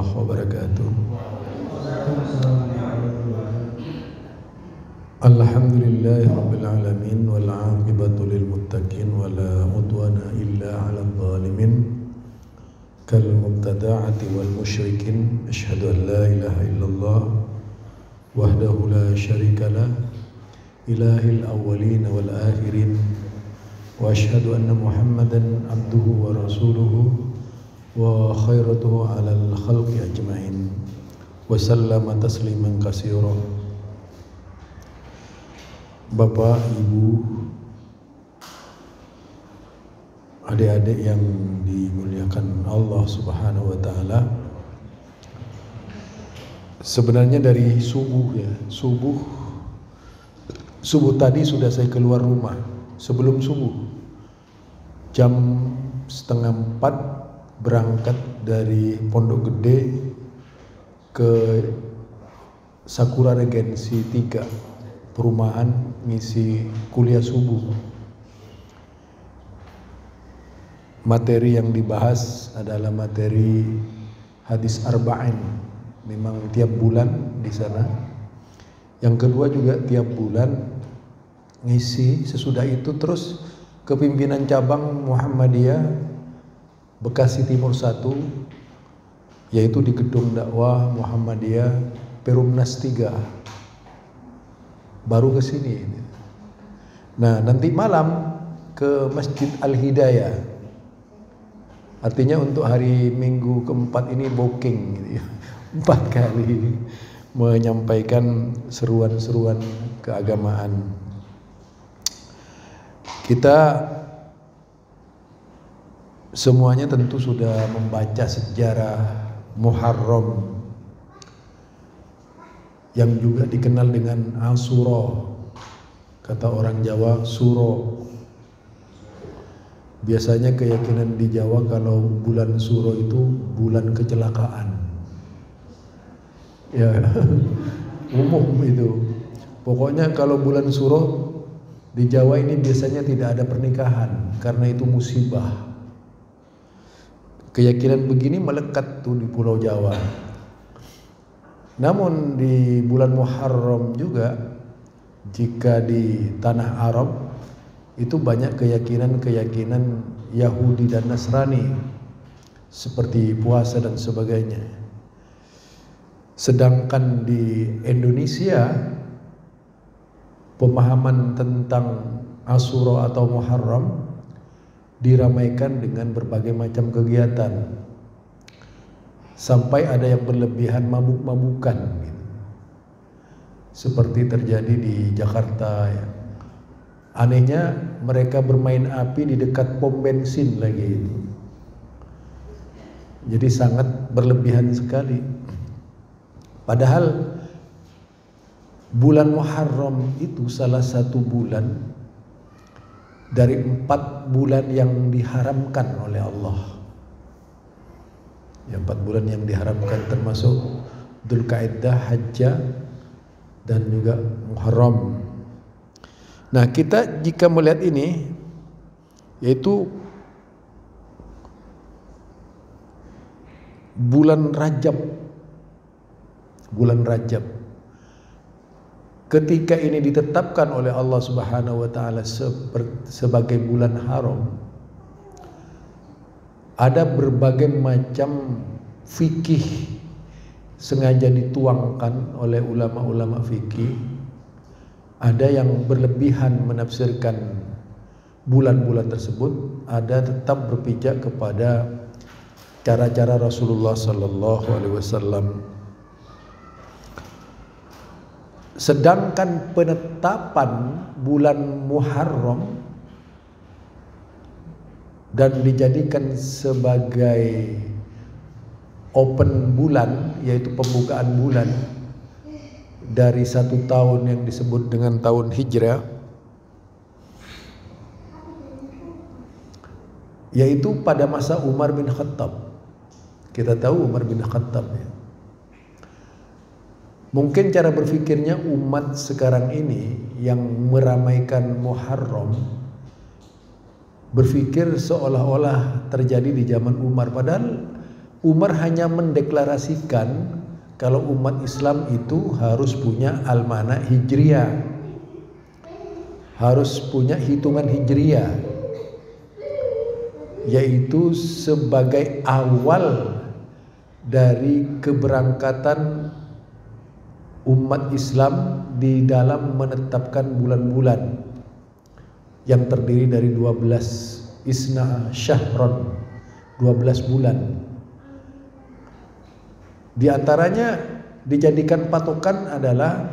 wabarakatuh. Alhamdulillahi rabbil alamin wal 'aqibatu lil muttaqin wala udwana illa 'alal zalimin kal mubtada'ati wal musyrikin asyhadu an la ilaha illallah wahdahu la syarikalah ilahil awwalin wal akhirin wa asyhadu anna muhammadan abduhu wa rasuluhu wa khairatuhu alal khalqi ajma'in wa sallama tasliman katsira. Bapak, Ibu, adik-adik yang dimuliakan Allah Subhanahu wa taala. Sebenarnya dari subuh tadi sudah saya keluar rumah. Sebelum subuh jam 3:30 berangkat dari Pondok Gede ke Sakura Regensi 3 perumahan ngisi kuliah subuh. Materi yang dibahas adalah materi hadis arba'in. Memang tiap bulan di sana. Yang kedua juga tiap bulan ngisi. Sesudah itu terus kepimpinan cabang Muhammadiyah Bekasi Timur 1, yaitu di Gedung Dakwah Muhammadiyah Perumnas 3. Baru ke sini. Nah, nanti malam ke Masjid Al-Hidayah. Artinya untuk hari Minggu keempat ini booking gitu ya. 4 kali menyampaikan seruan-seruan keagamaan. Kita semuanya tentu sudah membaca sejarah Muharram yang juga dikenal dengan Asyura. Kata orang Jawa, Suro. Biasanya keyakinan di Jawa kalau bulan Suro itu bulan kecelakaan. Ya, umum itu. Pokoknya kalau bulan Suro di Jawa ini biasanya tidak ada pernikahan karena itu musibah. Keyakinan begini melekat tuh di Pulau Jawa. Namun di bulan Muharram juga, jika di tanah Arab itu banyak keyakinan-keyakinan Yahudi dan Nasrani seperti puasa dan sebagainya. Sedangkan di Indonesia pemahaman tentang Asyura atau Muharram diramaikan dengan berbagai macam kegiatan. Sampai ada yang berlebihan mabuk-mabukan gitu. Seperti terjadi di Jakarta ya. Anehnya mereka bermain api di dekat pom bensin lagi itu. Jadi sangat berlebihan sekali. Padahal bulan Muharram itu salah satu bulan dari 4 bulan yang diharamkan oleh Allah. Yang 4 bulan yang diharamkan termasuk Dzulqa'dah, Hajjah, dan juga Muharram. Nah, kita jika melihat ini, yaitu bulan Rajab. Bulan Rajab. Ketika ini ditetapkan oleh Allah Subhanahu wa taala sebagai bulan haram, ada berbagai macam fikih sengaja dituangkan oleh ulama-ulama fikih. Ada yang berlebihan menafsirkan bulan-bulan tersebut, ada tetap berpijak kepada cara-cara Rasulullah sallallahu alaihi wasallam. Sedangkan penetapan bulan Muharram dan dijadikan sebagai open bulan, yaitu pembukaan bulan dari 1 tahun yang disebut dengan tahun Hijrah, yaitu pada masa Umar bin Khattab. Kita tahu Umar bin Khattab ya. Mungkin cara berpikirnya umat sekarang ini yang meramaikan Muharram berpikir seolah-olah terjadi di zaman Umar, padahal Umar hanya mendeklarasikan kalau umat Islam itu harus punya almanak hijriyah, harus punya hitungan hijriyah, yaitu sebagai awal dari keberangkatan umat Islam di dalam menetapkan bulan-bulan yang terdiri dari 12 isna syahron, 12 bulan. Di antaranya dijadikan patokan adalah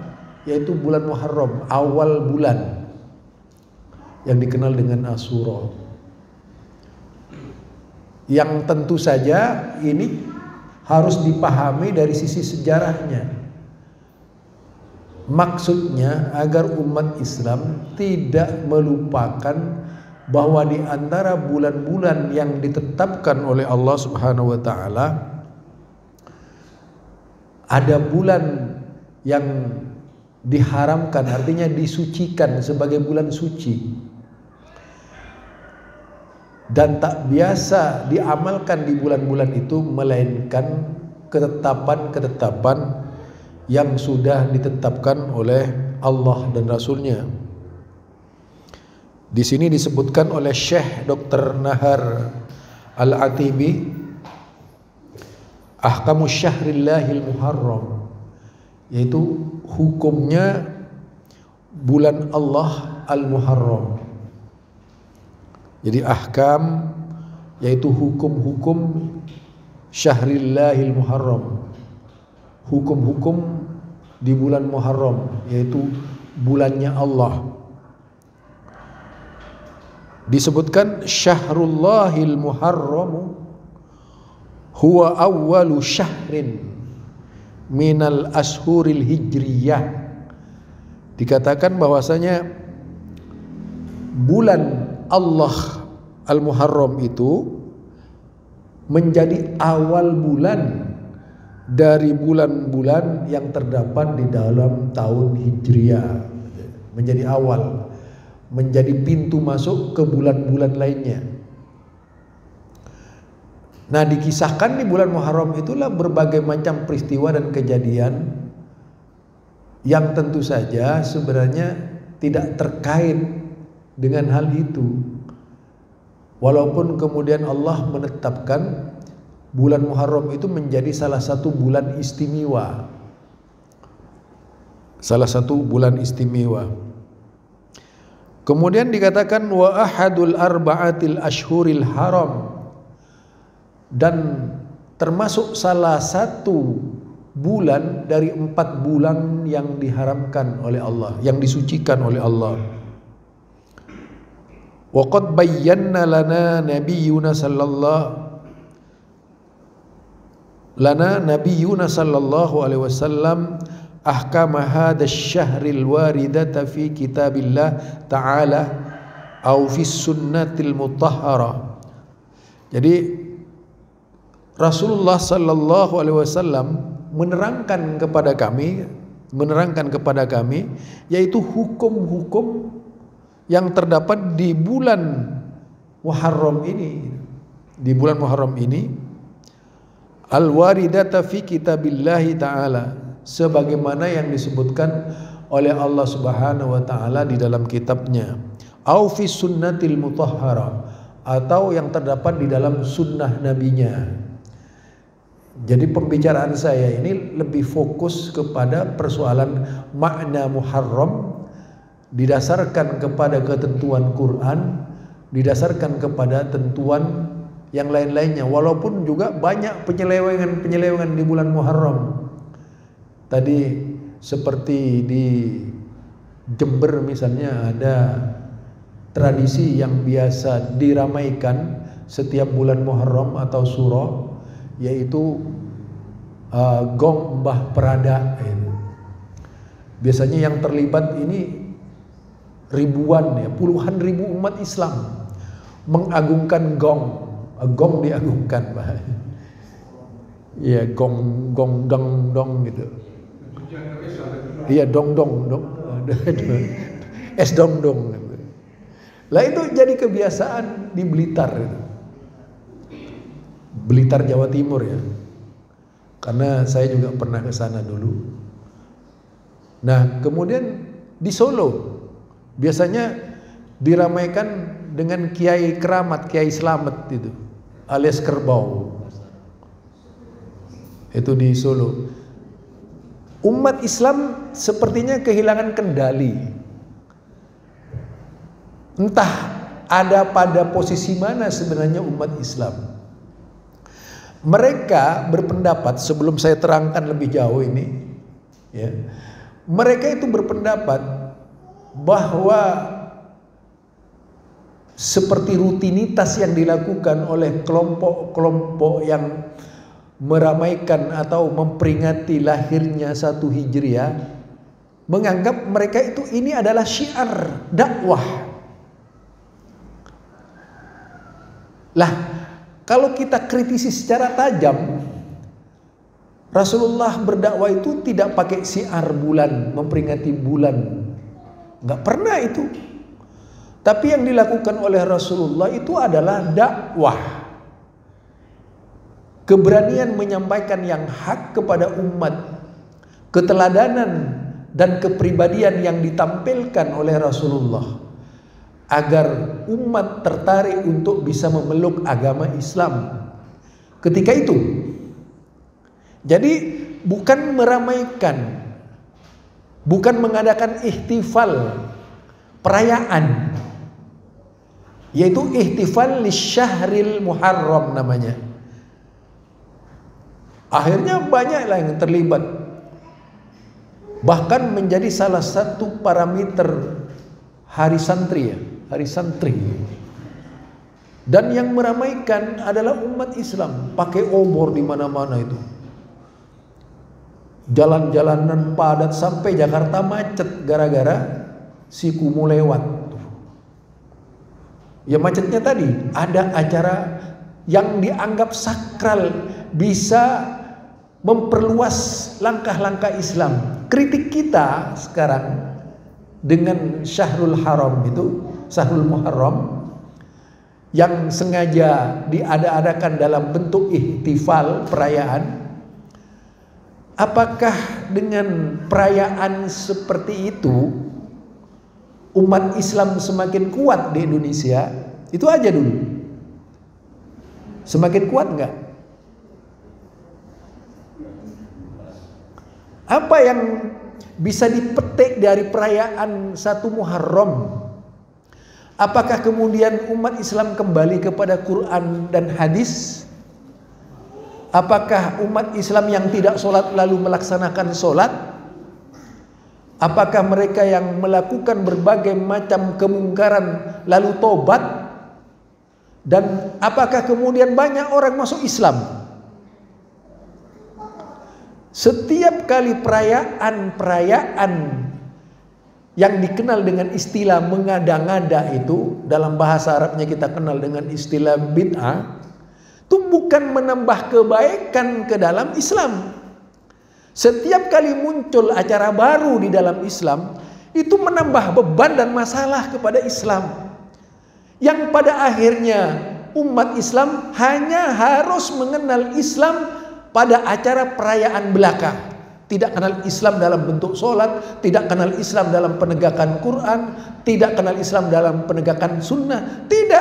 yaitu bulan Muharram, awal bulan yang dikenal dengan Asyura. Yang tentu saja ini harus dipahami dari sisi sejarahnya. Maksudnya agar umat Islam tidak melupakan bahwa di antara bulan-bulan yang ditetapkan oleh Allah Subhanahu wa taala ada bulan yang diharamkan, artinya disucikan sebagai bulan suci dan tak biasa diamalkan di bulan-bulan itu, melainkan ketetapan-ketetapan yang sudah ditetapkan oleh Allah dan Rasulnya. Di sini disebutkan oleh Syekh Dr. Nahar Al-Atibi, Ahkamus Syahrillahil Muharram, yaitu hukumnya bulan Allah Al-Muharram. Jadi ahkam yaitu hukum-hukum Syahrillahil Muharram, hukum-hukum di bulan Muharram, yaitu bulannya Allah. Disebutkan Syahrullahil Muharram huwa awwalu syahrin minal ashuril hijriyah. Dikatakan bahwasanya bulan Allah Al-Muharram itu menjadi awal bulan dari bulan-bulan yang terdapat di dalam tahun Hijriyah, menjadi awal, menjadi pintu masuk ke bulan-bulan lainnya. Nah, dikisahkan di bulan Muharram itulah berbagai macam peristiwa dan kejadian yang tentu saja sebenarnya tidak terkait dengan hal itu. Walaupun kemudian Allah menetapkan bulan Muharram itu menjadi salah satu bulan istimewa. Salah satu bulan istimewa. Kemudian dikatakan wa ahadul arba'atil ashhuril haram, dan termasuk salah satu bulan dari 4 bulan yang diharamkan oleh Allah, yang disucikan oleh Allah. Wa qad bayyana lana nabiyyuna sallallahu alaihi wasallam ahkam hadzal syahril waridata fi kitabillah ta'ala au fi sunnatil mutahharah. Jadi Rasulullah sallallahu alaihi wasallam menerangkan kepada kami yaitu hukum-hukum yang terdapat di bulan Muharram ini. Di bulan Muharram ini al-waridata fi kitabillahi ta'ala, sebagaimana yang disebutkan oleh Allah Subhanahu wa taala di dalam kitabnya, au fi sunnatil mutahhara, atau yang terdapat di dalam sunnah nabinya. Jadi pembicaraan saya ini lebih fokus kepada persoalan makna Muharram didasarkan kepada ketentuan Quran, didasarkan kepada tentuan yang lain-lainnya. Walaupun juga banyak penyelewengan di bulan Muharram. Tadi seperti di Jember misalnya ada tradisi yang biasa diramaikan setiap bulan Muharram atau Suro, yaitu gong Mbah Prada. Biasanya yang terlibat ini ribuan, puluhan ribu umat Islam mengagungkan gong diagungkan, ya gong dong gitu, iya dong es dong. Lah itu jadi kebiasaan di Blitar. Blitar, Jawa Timur ya. Karena saya juga pernah ke sana dulu. Nah, kemudian di Solo biasanya diramaikan dengan Kiai Keramat, Kiai Slamet itu, alias Kerbau. Itu di Solo. Umat Islam sepertinya kehilangan kendali. Entah ada pada posisi mana sebenarnya umat Islam. Mereka berpendapat, sebelum saya terangkan lebih jauh ini, ya, mereka itu berpendapat bahwa seperti rutinitas yang dilakukan oleh kelompok-kelompok yang meramaikan atau memperingati lahirnya 1 Hijriah, menganggap mereka itu ini adalah syiar dakwah. Lah, kalau kita kritisi secara tajam, Rasulullah berdakwah itu tidak pakai syiar bulan, memperingati bulan. Nggak pernah itu. Tapi yang dilakukan oleh Rasulullah itu adalah dakwah. Keberanian menyampaikan yang hak kepada umat. Keteladanan dan kepribadian yang ditampilkan oleh Rasulullah. Agar umat tertarik untuk bisa memeluk agama Islam ketika itu. Jadi bukan meramaikan, bukan mengadakan ihtifal, perayaan, yaitu ihtifal lisyahril muharram namanya. Akhirnya banyaklah yang terlibat, bahkan menjadi salah satu parameter hari santri ya. Hari santri. Dan yang meramaikan adalah umat Islam, pakai obor di mana-mana itu. Jalan-jalanan padat sampai Jakarta macet gara-gara si kumuh lewat. Ya macetnya tadi, ada acara yang dianggap sakral, bisa memperluas langkah-langkah Islam. Kritik kita sekarang dengan Syahrul Haram itu, Syahrul Muharram, yang sengaja diada-adakan dalam bentuk ihtifal, perayaan. Apakah dengan perayaan seperti itu umat Islam semakin kuat di Indonesia? Itu aja dulu. Semakin kuat enggak? Apa yang bisa dipetik dari perayaan 1 Muharram? Apakah kemudian umat Islam kembali kepada Quran dan hadis? Apakah umat Islam yang tidak sholat lalu melaksanakan sholat? Apakah mereka yang melakukan berbagai macam kemungkaran lalu tobat? Dan apakah kemudian banyak orang masuk Islam? Setiap kali perayaan yang dikenal dengan istilah mengada-ngada itu, dalam bahasa Arabnya kita kenal dengan istilah bid'ah, itu bukan menambah kebaikan ke dalam Islam. Setiap kali muncul acara baru di dalam Islam, itu menambah beban dan masalah kepada Islam. Yang pada akhirnya umat Islam hanya harus mengenal Islam pada acara perayaan belaka. Tidak kenal Islam dalam bentuk sholat, tidak kenal Islam dalam penegakan Quran, tidak kenal Islam dalam penegakan sunnah, tidak.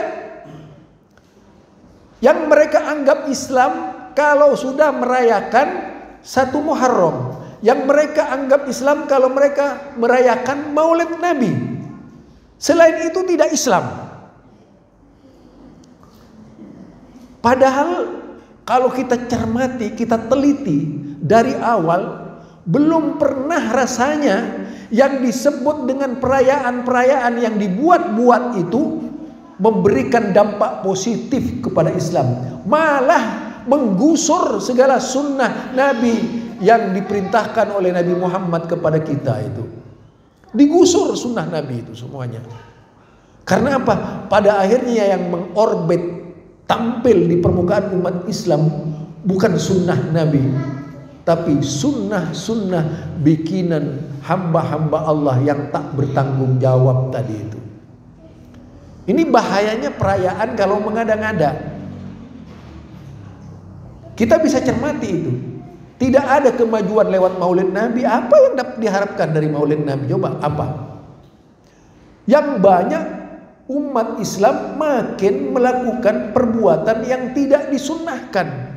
Yang mereka anggap Islam kalau sudah merayakan 1 Muharram. Yang mereka anggap Islam kalau mereka merayakan Maulid Nabi. Selain itu tidak Islam. Padahal kalau kita cermati, kita teliti dari awal, belum pernah rasanya yang disebut dengan perayaan-perayaan yang dibuat-buat itu memberikan dampak positif kepada Islam. Malah menggusur segala sunnah Nabi yang diperintahkan oleh Nabi Muhammad kepada kita itu. Digusur sunnah Nabi itu semuanya. Karena apa? Pada akhirnya yang mengorbit, tampil di permukaan umat Islam bukan sunnah Nabi, tapi sunnah-sunnah bikinan hamba-hamba Allah yang tak bertanggung jawab tadi itu. Ini bahayanya perayaan kalau mengada-ngada. Kita bisa cermati itu. Tidak ada kemajuan lewat maulid Nabi. Apa yang dapat diharapkan dari maulid Nabi? Coba apa? Yang banyak umat Islam makin melakukan perbuatan yang tidak disunnahkan.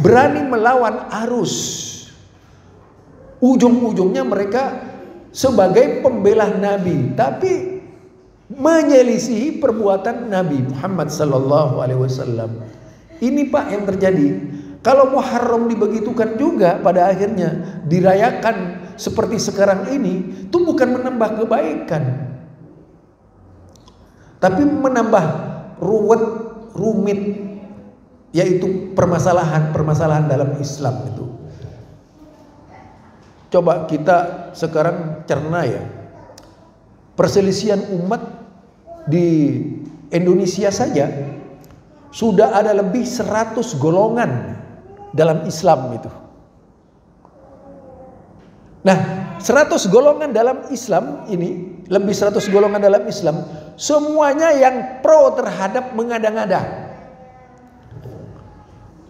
Berani melawan arus. Ujung-ujungnya mereka sebagai pembela Nabi, tapi menyelisihi perbuatan Nabi Muhammad sallallahu alaihi wasallam. Ini Pak yang terjadi. Kalau Muharram dibegitukan juga pada akhirnya dirayakan seperti sekarang ini, itu bukan menambah kebaikan, tapi menambah rumit, yaitu permasalahan dalam Islam itu. Coba kita sekarang cerna ya, perselisihan umat di Indonesia saja sudah ada lebih 100 golongan dalam Islam itu. Nah, 100 golongan dalam Islam ini, lebih 100 golongan dalam Islam, semuanya yang pro terhadap mengada-ngada.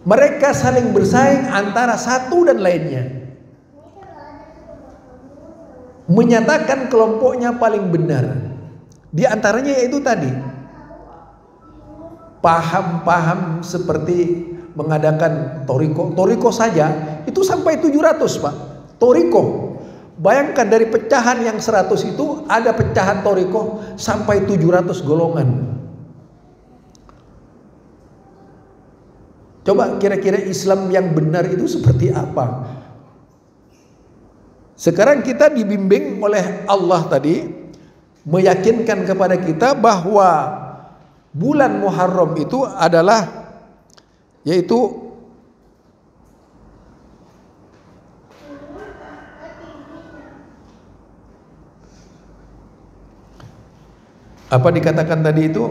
Mereka saling bersaing antara satu dan lainnya, menyatakan kelompoknya paling benar. Di antaranya yaitu tadi, paham-paham seperti mengadakan toriko saja itu sampai 700 Pak. Toriko, bayangkan dari pecahan yang 100 itu ada pecahan toriko sampai 700 golongan. Coba kira-kira Islam yang benar itu seperti apa? Sekarang kita dibimbing oleh Allah tadi, meyakinkan kepada kita bahwa bulan Muharram itu adalah, yaitu apa dikatakan tadi itu,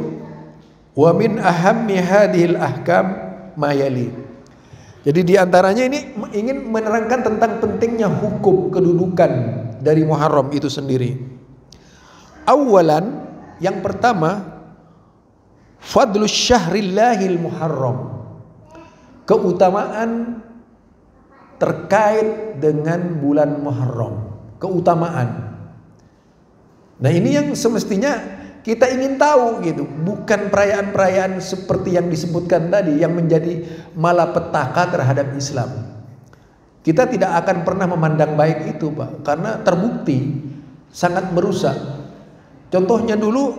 wa min ahammi hadhil ahkam mayali. Jadi diantaranya ini ingin menerangkan tentang pentingnya hukum kedudukan dari Muharram itu sendiri. Awalan, yang pertama, fadlus syahrillahil Muharram, keutamaan terkait dengan bulan Muharram, keutamaan. Nah ini yang semestinya kita ingin tahu gitu, bukan perayaan-perayaan seperti yang disebutkan tadi yang menjadi malapetaka terhadap Islam. Kita tidak akan pernah memandang baik itu Pak, karena terbukti sangat merusak. Contohnya dulu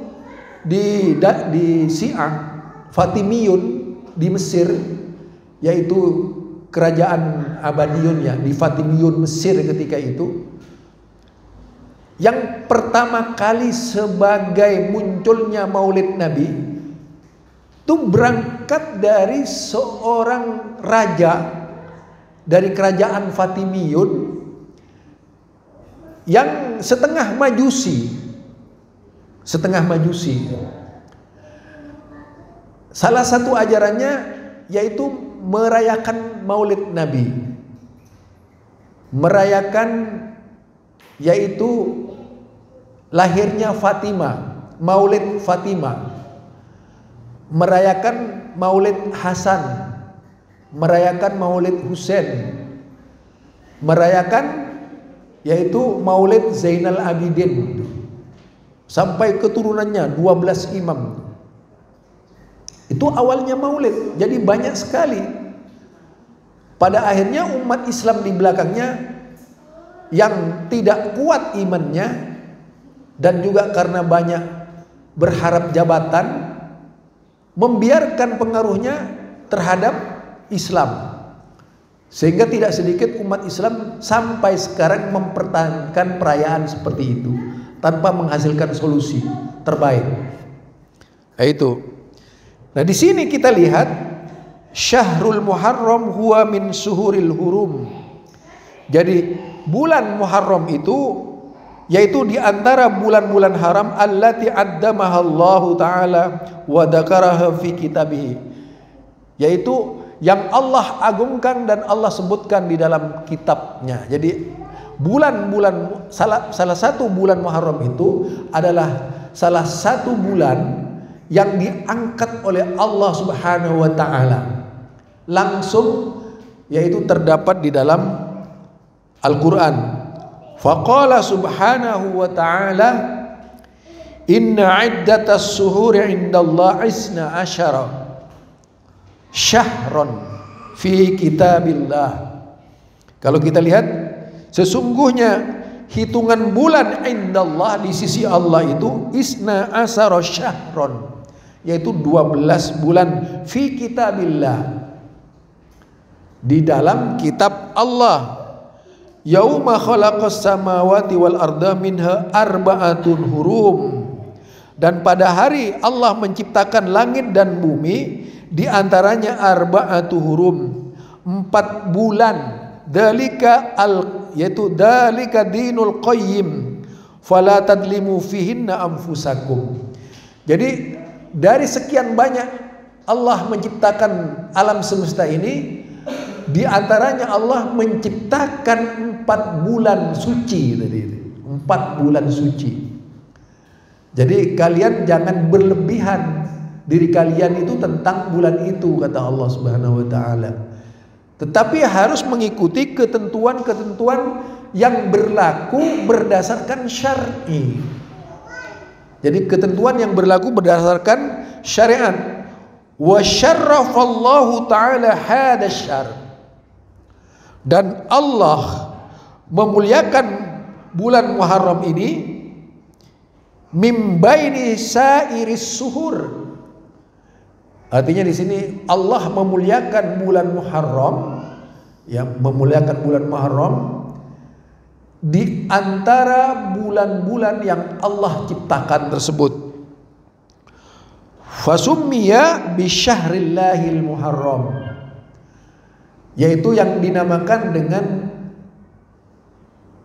di Syiah Fatimiyun di Mesir, yaitu kerajaan Abadiyun ya, di Fatimiyun Mesir ketika itu, yang pertama kali sebagai munculnya Maulid Nabi itu berangkat dari seorang raja dari kerajaan Fatimiyun yang setengah majusi. Salah satu ajarannya yaitu merayakan Maulid Nabi, merayakan yaitu lahirnya Fatimah, Maulid Fatimah, merayakan Maulid Hasan, merayakan Maulid Husain, merayakan yaitu Maulid Zainal Abidin, sampai keturunannya 12 imam. Itu awalnya Maulid, jadi banyak sekali. Pada akhirnya umat Islam di belakangnya yang tidak kuat imannya dan juga karena banyak berharap jabatan, membiarkan pengaruhnya terhadap Islam, sehingga tidak sedikit umat Islam sampai sekarang mempertahankan perayaan seperti itu tanpa menghasilkan solusi terbaik. Nah itu. Nah di sini kita lihat Syahrul Muharram huwa min suhuril hurum. Jadi bulan Muharram itu yaitu di antara bulan-bulan haram allati addamaha Allah taala wa dzakaraha fi kitabih, yaitu yang Allah agungkan dan Allah sebutkan di dalam kitabnya. Jadi bulan-bulan salah satu bulan Muharram itu adalah salah satu bulan yang diangkat oleh Allah Subhanahu wa taala. langsung, yaitu terdapat di dalam Al-Quran. Faqala subhanahu wa ta'ala, inna iddatas suhuri indallah isna asyara syahron fi kitabillah. Kalau kita lihat, sesungguhnya hitungan bulan indallah di sisi Allah itu isna asyara syahron, yaitu 12 bulan fi kitabillah, di dalam kitab Allah. Yauma khalaqas samawati wal arda minha arba'atun hurum. Dan pada hari Allah menciptakan langit dan bumi, di antaranya arba'atu hurum, 4 bulan. Yaitu dalika dinul qayyim fala tadlimu fihinna anfusakum. Jadi dari sekian banyak Allah menciptakan alam semesta ini, di antaranya Allah menciptakan 4 bulan suci tadi. 4 bulan suci. Jadi kalian jangan berlebihan diri kalian itu tentang bulan itu, kata Allah Subhanahu wa taala. Tetapi harus mengikuti ketentuan-ketentuan yang berlaku berdasarkan syar'i. Jadi ketentuan yang berlaku berdasarkan syariat. Wa syarrafallahu ta'ala hada syar. Dan Allah memuliakan bulan Muharram ini mim baini sairis suhur. Artinya di sini Allah memuliakan bulan Muharram, ya, memuliakan bulan Muharram di antara bulan-bulan yang Allah ciptakan tersebut. Fasummiya bisyahrillahi muharram, yaitu yang dinamakan dengan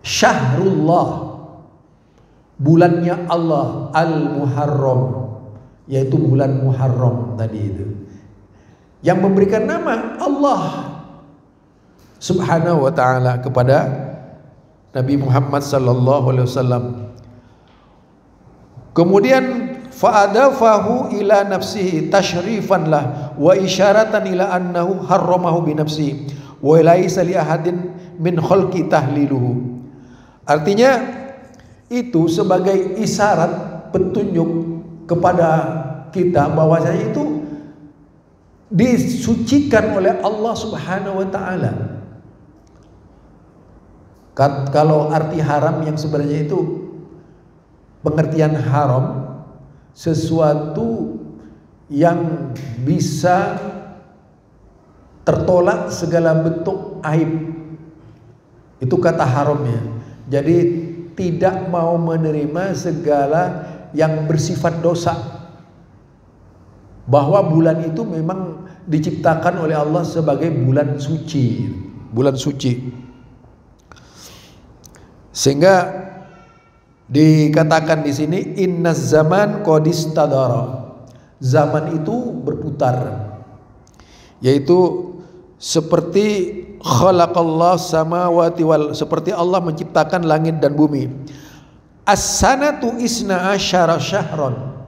syahrullah, bulannya Allah, al-muharram, yaitu bulan Muharram tadi itu. Yang memberikan nama Allah Subhanahu wa ta'ala kepada Nabi Muhammad sallallahu alaihi wasallam. Kemudian fa'adafahu ila nafsihi tashrifan lah wa isyaratan ila annahu harramahu bi nafsihi wa laisa li ahadin min khalqi tahliluhu. Artinya itu sebagai isyarat, petunjuk kepada kita bahwasanya itu disucikan oleh Allah Subhanahu wa taala. Kalau arti haram yang sebenarnya itu, pengertian haram sesuatu yang bisa tertolak segala bentuk aib, itu kata haramnya. Jadi tidak mau menerima segala yang bersifat dosa, bahwa bulan itu memang diciptakan oleh Allah sebagai bulan suci, bulan suci. Sehingga dikatakan di sini innaz zaman qad istadara, zaman itu berputar, yaitu seperti khalaqallahu samawati wal, seperti Allah menciptakan langit dan bumi. As-sanatu isna asyara syahron,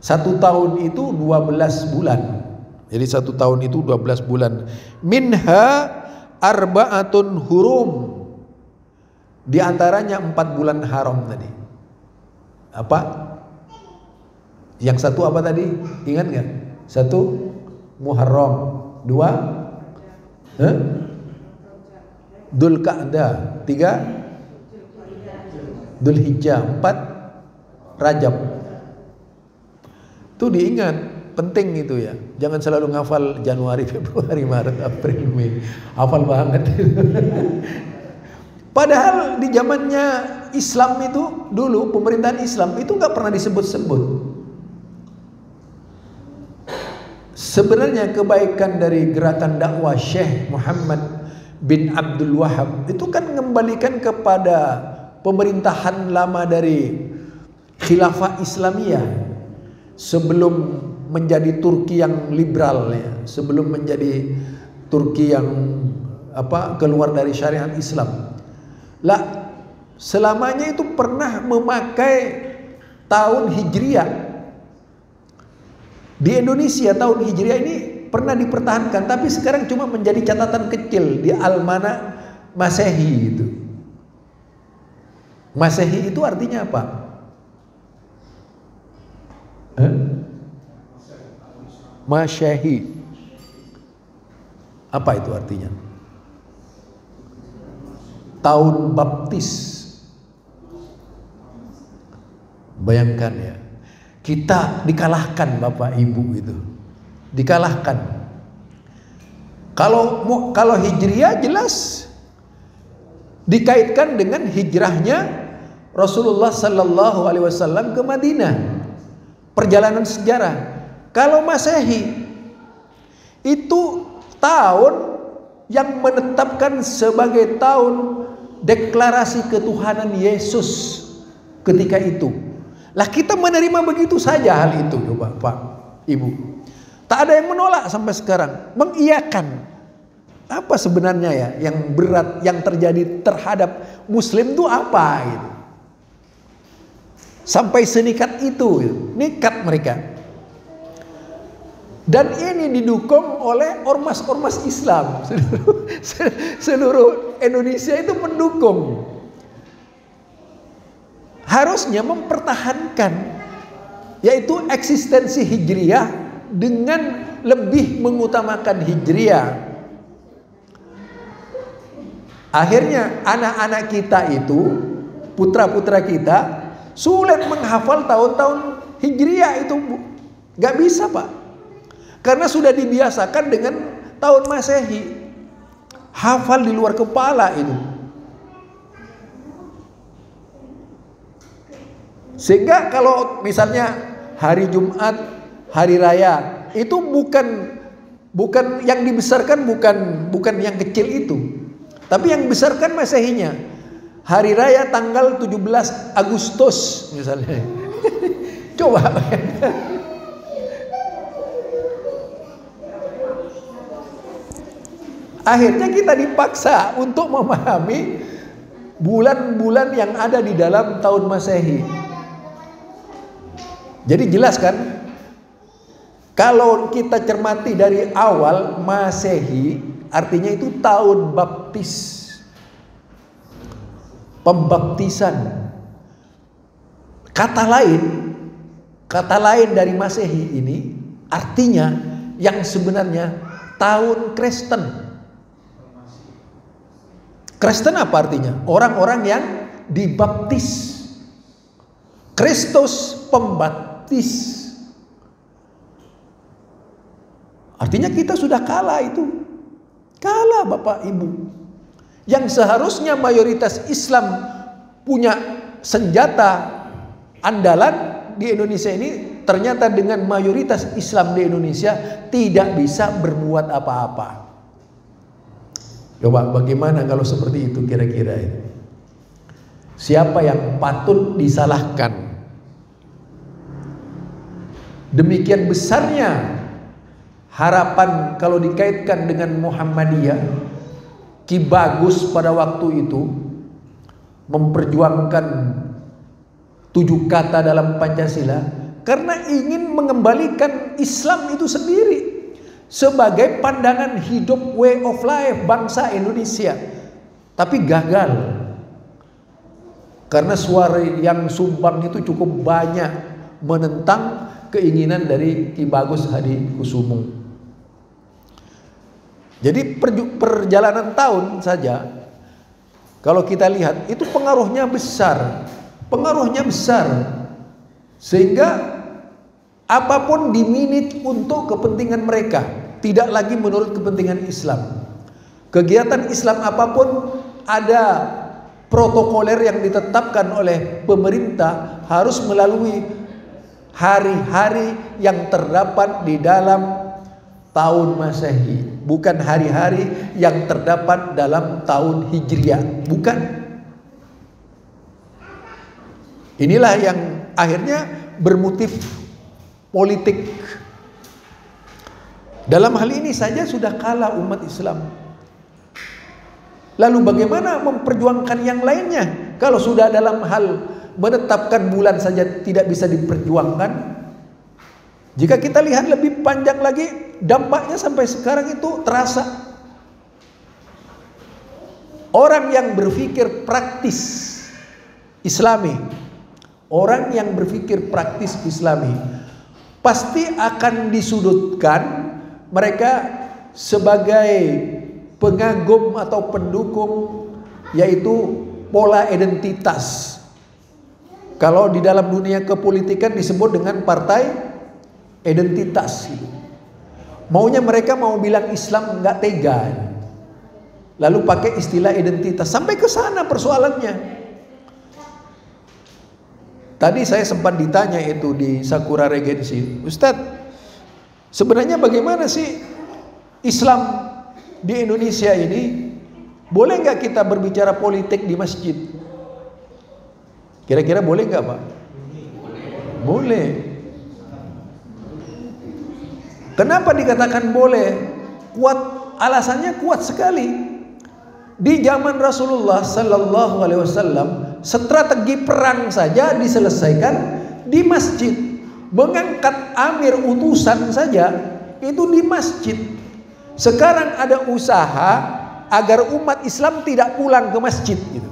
1 tahun itu 12 bulan. Jadi 1 tahun itu 12 bulan. Minha arba'atun hurum, di antaranya 4 bulan haram tadi. Apa? Yang satu apa tadi? Ingat nggak? 1 Muharram, 2 Dzulqa'dah, 3 Dzulhijjah, 4 Rajab. Itu diingat, penting itu ya. Jangan selalu ngafal Januari, Februari, Maret, April, Mei. Hafal banget. Padahal di zamannya Islam itu dulu, pemerintahan Islam itu nggak pernah disebut-sebut. Sebenarnya kebaikan dari gerakan dakwah Syekh Muhammad bin Abdul Wahab itu kan mengembalikan kepada pemerintahan lama dari Khilafah Islamiyah sebelum menjadi Turki yang liberal ya, sebelum menjadi Turki yang keluar dari syariat Islam. Lah, selamanya itu pernah memakai tahun Hijriah. Di Indonesia tahun Hijriah ini pernah dipertahankan, tapi sekarang cuma menjadi catatan kecil di Almanak Masehi itu. Masehi itu artinya apa? Masehi. Apa itu artinya? Tahun baptis. Bayangkan ya, kita dikalahkan Bapak Ibu itu, dikalahkan. Kalau Hijriah jelas dikaitkan dengan hijrahnya Rasulullah Sallallahu Alaihi Wasallam ke Madinah, perjalanan sejarah. Kalau Masehi itu tahun yang menetapkan sebagai tahun deklarasi ketuhanan Yesus ketika itu. Lah kita menerima begitu saja hal itu, coba Pak, Ibu. Tak ada yang menolak sampai sekarang, mengiyakan. Apa sebenarnya ya yang berat yang terjadi terhadap Muslim itu apa gitu. Sampai senikat itu, nikat mereka. Dan ini didukung oleh ormas-ormas Islam. Seluruh Indonesia itu mendukung. Harusnya mempertahankan yaitu eksistensi Hijriah dengan lebih mengutamakan Hijriah. Akhirnya anak-anak kita itu, putra-putra kita sulit menghafal tahun-tahun Hijriah itu, gak bisa Pak, karena sudah dibiasakan dengan tahun Masehi, hafal di luar kepala itu. Sehingga kalau misalnya hari Jumat, hari raya itu bukan yang dibesarkan, bukan yang kecil itu, tapi yang dibesarkan Masehinya. Hari raya tanggal 17 Agustus misalnya. Coba. Akhirnya kita dipaksa untuk memahami bulan-bulan yang ada di dalam tahun Masehi. Jadi jelas kan, kalau kita cermati dari awal, Masehi artinya itu tahun baptis, pembaptisan. Kata lain dari Masehi ini artinya yang sebenarnya tahun Kristen. Kristen apa artinya? Orang-orang yang dibaptis. Kristus pembaptis. Artinya kita sudah kalah itu. Kalah Bapak Ibu. Yang seharusnya mayoritas Islam punya senjata andalan di Indonesia ini, ternyata dengan mayoritas Islam di Indonesia tidak bisa berbuat apa-apa. Coba bagaimana kalau seperti itu kira-kira? Siapa yang patut disalahkan? Demikian besarnya harapan kalau dikaitkan dengan Muhammadiyah. Ki Bagus pada waktu itu memperjuangkan 7 kata dalam Pancasila karena ingin mengembalikan Islam itu sendiri sebagai pandangan hidup, way of life bangsa Indonesia. Tapi gagal karena suara yang sumbang itu cukup banyak menentang keinginan dari Ki Bagus Hadi Kusumo. Jadi perjalanan tahun saja kalau kita lihat itu pengaruhnya besar, sehingga apapun diminit untuk kepentingan mereka, tidak lagi menurut kepentingan Islam. Kegiatan Islam apapun ada protokoler yang ditetapkan oleh pemerintah harus melalui hari-hari yang terdapat di dalam tahun Masehi, bukan hari-hari yang terdapat dalam tahun Hijriah, bukan. Inilah yang akhirnya bermotif politik. Dalam hal ini saja sudah kalah umat Islam. Lalu bagaimana memperjuangkan yang lainnya kalau sudah dalam hal menetapkan bulan saja tidak bisa diperjuangkan? Jika kita lihat lebih panjang lagi, dampaknya sampai sekarang itu terasa. Orang yang berpikir praktis Islami, orang yang berpikir praktis Islami pasti akan disudutkan mereka sebagai pengagum atau pendukung yaitu pola identitas. Kalau di dalam dunia kepolitikan disebut dengan partai identitas. Maunya mereka mau bilang Islam nggak tega, lalu pakai istilah identitas. Sampai ke sana persoalannya. Tadi saya sempat ditanya itu di Sakura Regency, Ustadz, sebenarnya bagaimana sih Islam di Indonesia ini? Boleh nggak kita berbicara politik di masjid? Kira-kira boleh nggak Pak? Boleh. Kenapa dikatakan boleh? Kuat, alasannya kuat sekali. Di zaman Rasulullah Sallallahu Alaihi Wasallam, strategi perang saja diselesaikan di masjid. Mengangkat amir utusan saja itu di masjid. Sekarang ada usaha agar umat Islam tidak pulang ke masjid gitu.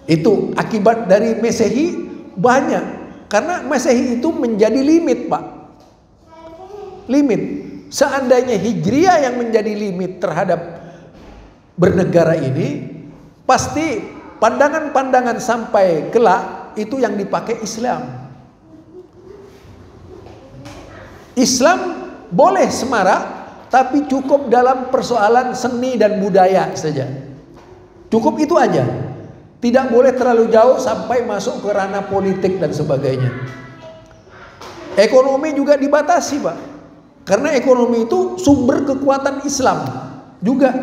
Itu akibat dari Masehi banyak. Karena Masehi itu menjadi limit Pak. Limit. Seandainya Hijriah yang menjadi limit terhadap bernegara ini, pasti pandangan-pandangan sampai kelak itu yang dipakai Islam. Islam boleh semarak, tapi cukup dalam persoalan seni dan budaya saja. Cukup itu aja. Tidak boleh terlalu jauh sampai masuk ke ranah politik dan sebagainya. Ekonomi juga dibatasi Pak. Karena ekonomi itu sumber kekuatan Islam juga.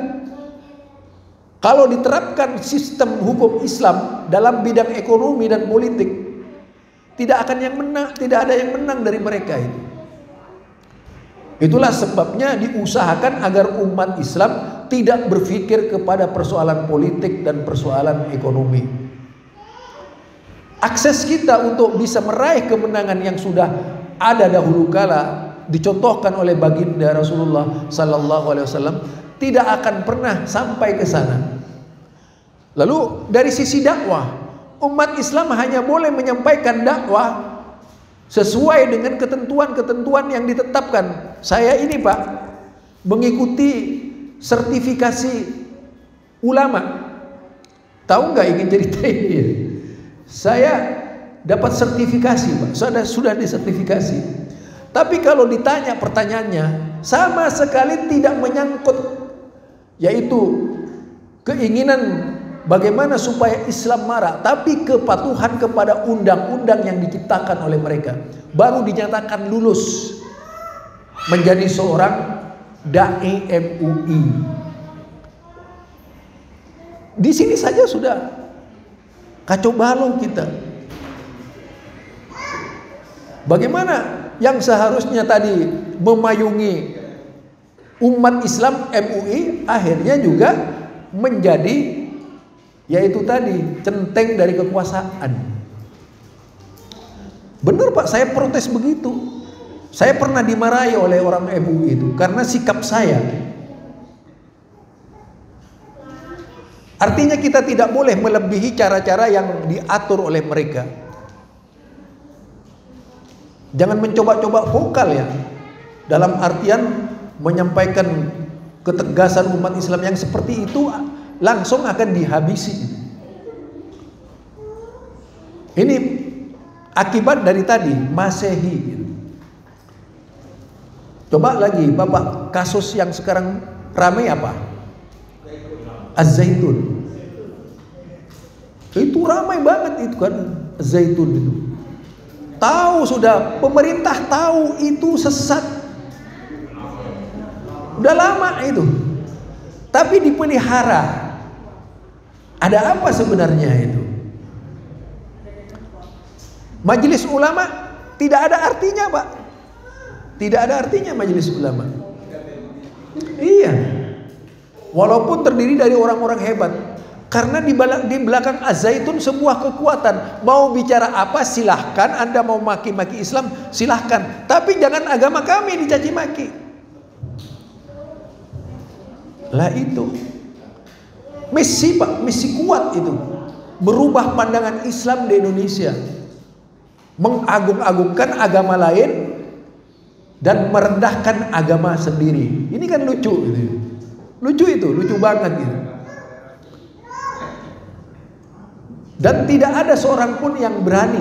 Kalau diterapkan sistem hukum Islam dalam bidang ekonomi dan politik, tidak akan yang menang, tidak ada yang menang dari mereka itu. Itulah sebabnya diusahakan agar umat Islam tidak berpikir kepada persoalan politik dan persoalan ekonomi. Akses kita untuk bisa meraih kemenangan yang sudah ada dahulu kala dicontohkan oleh baginda Rasulullah Sallallahu Alaihi Wasallam tidak akan pernah sampai ke sana. Lalu dari sisi dakwah, umat Islam hanya boleh menyampaikan dakwah sesuai dengan ketentuan-ketentuan yang ditetapkan. Saya ini Pak mengikuti sertifikasi ulama. Tahu nggak ingin ceritain? Saya dapat sertifikasi Pak, sudah disertifikasi. Tapi kalau ditanya pertanyaannya sama sekali tidak menyangkut yaitu keinginan bagaimana supaya Islam marak, tapi kepatuhan kepada undang-undang yang diciptakan oleh mereka. Baru dinyatakan lulus menjadi seorang dai MUI. Di sini saja sudah kacau balau kita. Bagaimana yang seharusnya tadi memayungi umat Islam MUI akhirnya juga menjadi yaitu tadi centeng dari kekuasaan. Benar Pak, saya protes begitu. Saya pernah dimarahi oleh orang MUI itu karena sikap saya. Artinya kita tidak boleh melebihi cara-cara yang diatur oleh mereka. Jangan mencoba-coba vokal ya. Dalam artian menyampaikan ketegasan umat Islam yang seperti itu langsung akan dihabisi. Ini akibat dari tadi Masehi. Coba lagi Bapak, kasus yang sekarang ramai apa? Az-Zaitun. Itu ramai banget itu kan, Az-Zaitun itu. Tahu sudah, pemerintah tahu itu sesat. Udah lama itu. Tapi dipelihara. Ada apa sebenarnya itu? Majelis ulama tidak ada artinya Pak. Tidak ada artinya majelis ulama. Iya. Walaupun terdiri dari orang-orang hebat. Karena di belakang Az-Zaitun sebuah kekuatan. Mau bicara apa silahkan, Anda mau maki-maki Islam silahkan, tapi jangan agama kami dicaci maki. Lah itu misi Pak, misi kuat itu, berubah pandangan Islam di Indonesia, mengagung-agungkan agama lain dan merendahkan agama sendiri. Ini kan lucu gitu. Lucu banget gitu. Dan tidak ada seorang pun yang berani.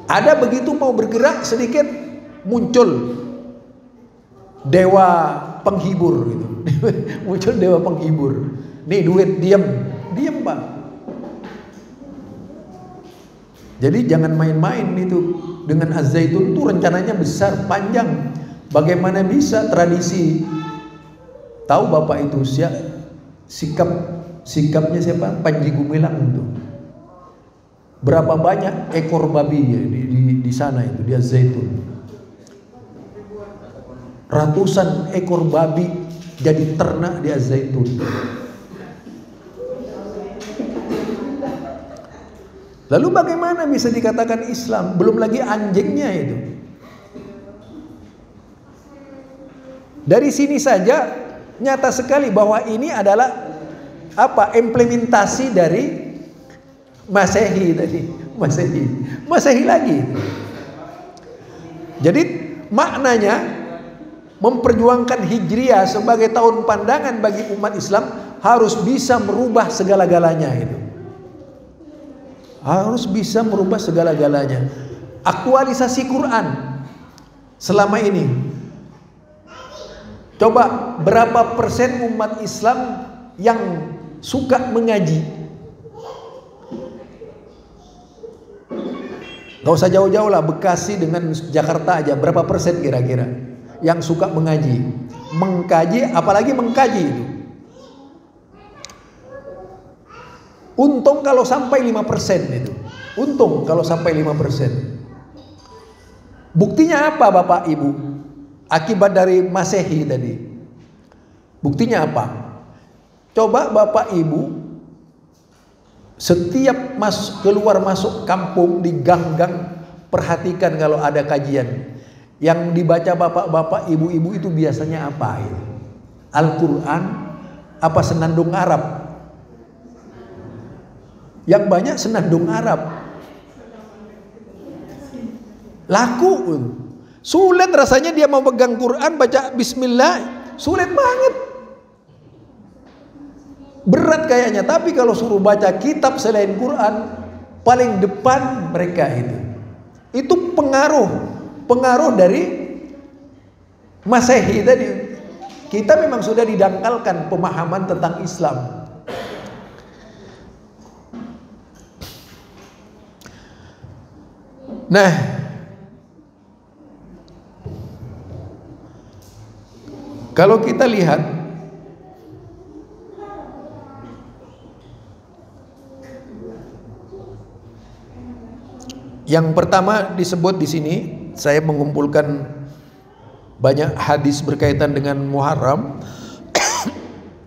Ada begitu mau bergerak sedikit muncul dewa penghibur gitu. Muncul dewa penghibur. Nih duit, diam Pak. Jadi jangan main-main itu dengan Az-Zaitun itu, rencananya besar, panjang. Bagaimana bisa tradisi? Tahu Bapak itu sikapnya siapa? Panji Gumilang itu. Berapa banyak ekor babi ya di sana itu, di Az-Zaitun. Ratusan ekor babi jadi ternak di Az-Zaitun. Lalu bagaimana bisa dikatakan Islam? Belum lagi anjingnya itu. Dari sini saja nyata sekali bahwa ini adalah apa? Implementasi dari Masehi tadi. Masehi lagi. Jadi maknanya memperjuangkan Hijriah sebagai tahun pandangan bagi umat Islam harus bisa merubah segala-galanya itu. Harus bisa merubah segala-galanya. Aktualisasi Quran selama ini. Coba berapa persen umat Islam yang suka mengaji? Gak usah jauh-jauh lah, Bekasi dengan Jakarta aja, berapa persen kira-kira yang suka mengaji? Mengkaji, apalagi mengkaji itu. Untung kalau sampai 5% itu. Untung kalau sampai 5%. Buktinya apa Bapak Ibu? Akibat dari Masehi tadi. Buktinya apa? Coba Bapak Ibu setiap keluar masuk kampung di gang-gang, perhatikan kalau ada kajian. Yang dibaca bapak-bapak, ibu-ibu itu biasanya apa? Al-Quran apa senandung Arab? Yang banyak senandung Arab. Laku. Sulit rasanya dia mau pegang Quran, baca bismillah, sulit banget. Berat kayaknya, tapi kalau suruh baca kitab selain Quran, paling depan mereka itu. Itu pengaruh dari Masehi tadi. Kita memang sudah didangkalkan pemahaman tentang Islam. Nah, kalau kita lihat yang pertama disebut di sini, saya mengumpulkan banyak hadis berkaitan dengan Muharram.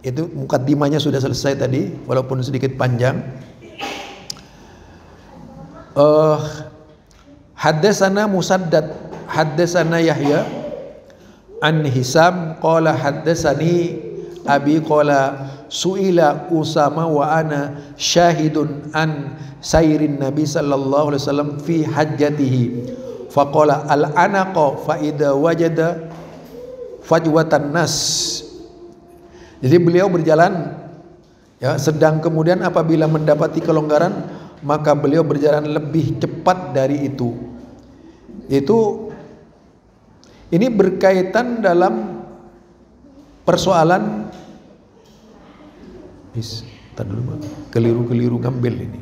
Itu mukaddimahnya sudah selesai tadi, walaupun sedikit panjang. Haddatsana Musaddad, haddatsana Yahya an Hisam qala haddatsani abi qala suila Usama wa ana syahidun an sayrin Nabi sallallahu alaihi wasallam fi hajjatihi faqala al anaqa fa idza wajada fajwatan nas. Jadi beliau berjalan ya, sedang kemudian apabila mendapati kelonggaran maka beliau berjalan lebih cepat dari itu. Ini berkaitan dalam persoalan keliru-keliru ngambil ini.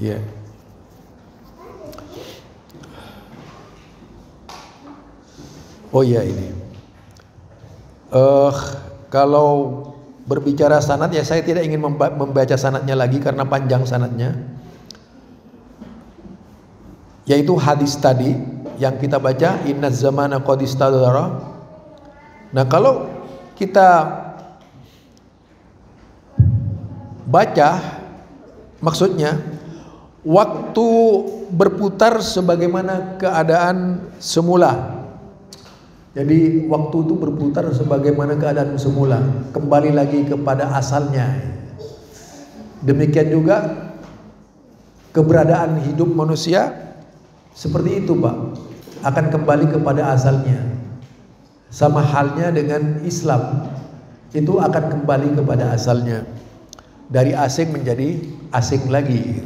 Ya. Oh ya ini. Kalau berbicara sanad ya saya tidak ingin membaca sanadnya lagi karena panjang sanadnya. yaitu hadis tadi yang kita baca, innaz zamana qad istadara. Nah, kalau kita baca, maksudnya waktu berputar sebagaimana keadaan semula. Jadi waktu itu berputar sebagaimana keadaan semula, kembali lagi kepada asalnya. Demikian juga keberadaan hidup manusia seperti itu, Pak, akan kembali kepada asalnya. Sama halnya dengan Islam, itu akan kembali kepada asalnya. Dari asing menjadi asing lagi.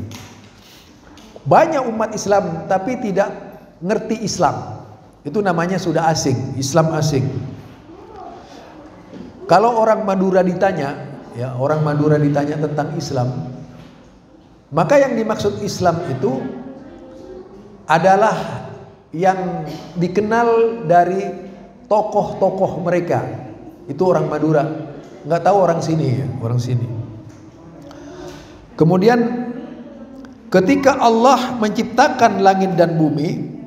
Banyak umat Islam tapi tidak ngerti Islam. Itu namanya sudah asing, Islam asing. Kalau orang Madura ditanya, ya, orang Madura ditanya tentang Islam, maka yang dimaksud Islam itu adalah yang dikenal dari tokoh-tokoh mereka. Itu orang Madura, nggak tahu orang sini, ya, orang sini. Kemudian ketika Allah menciptakan langit dan bumi,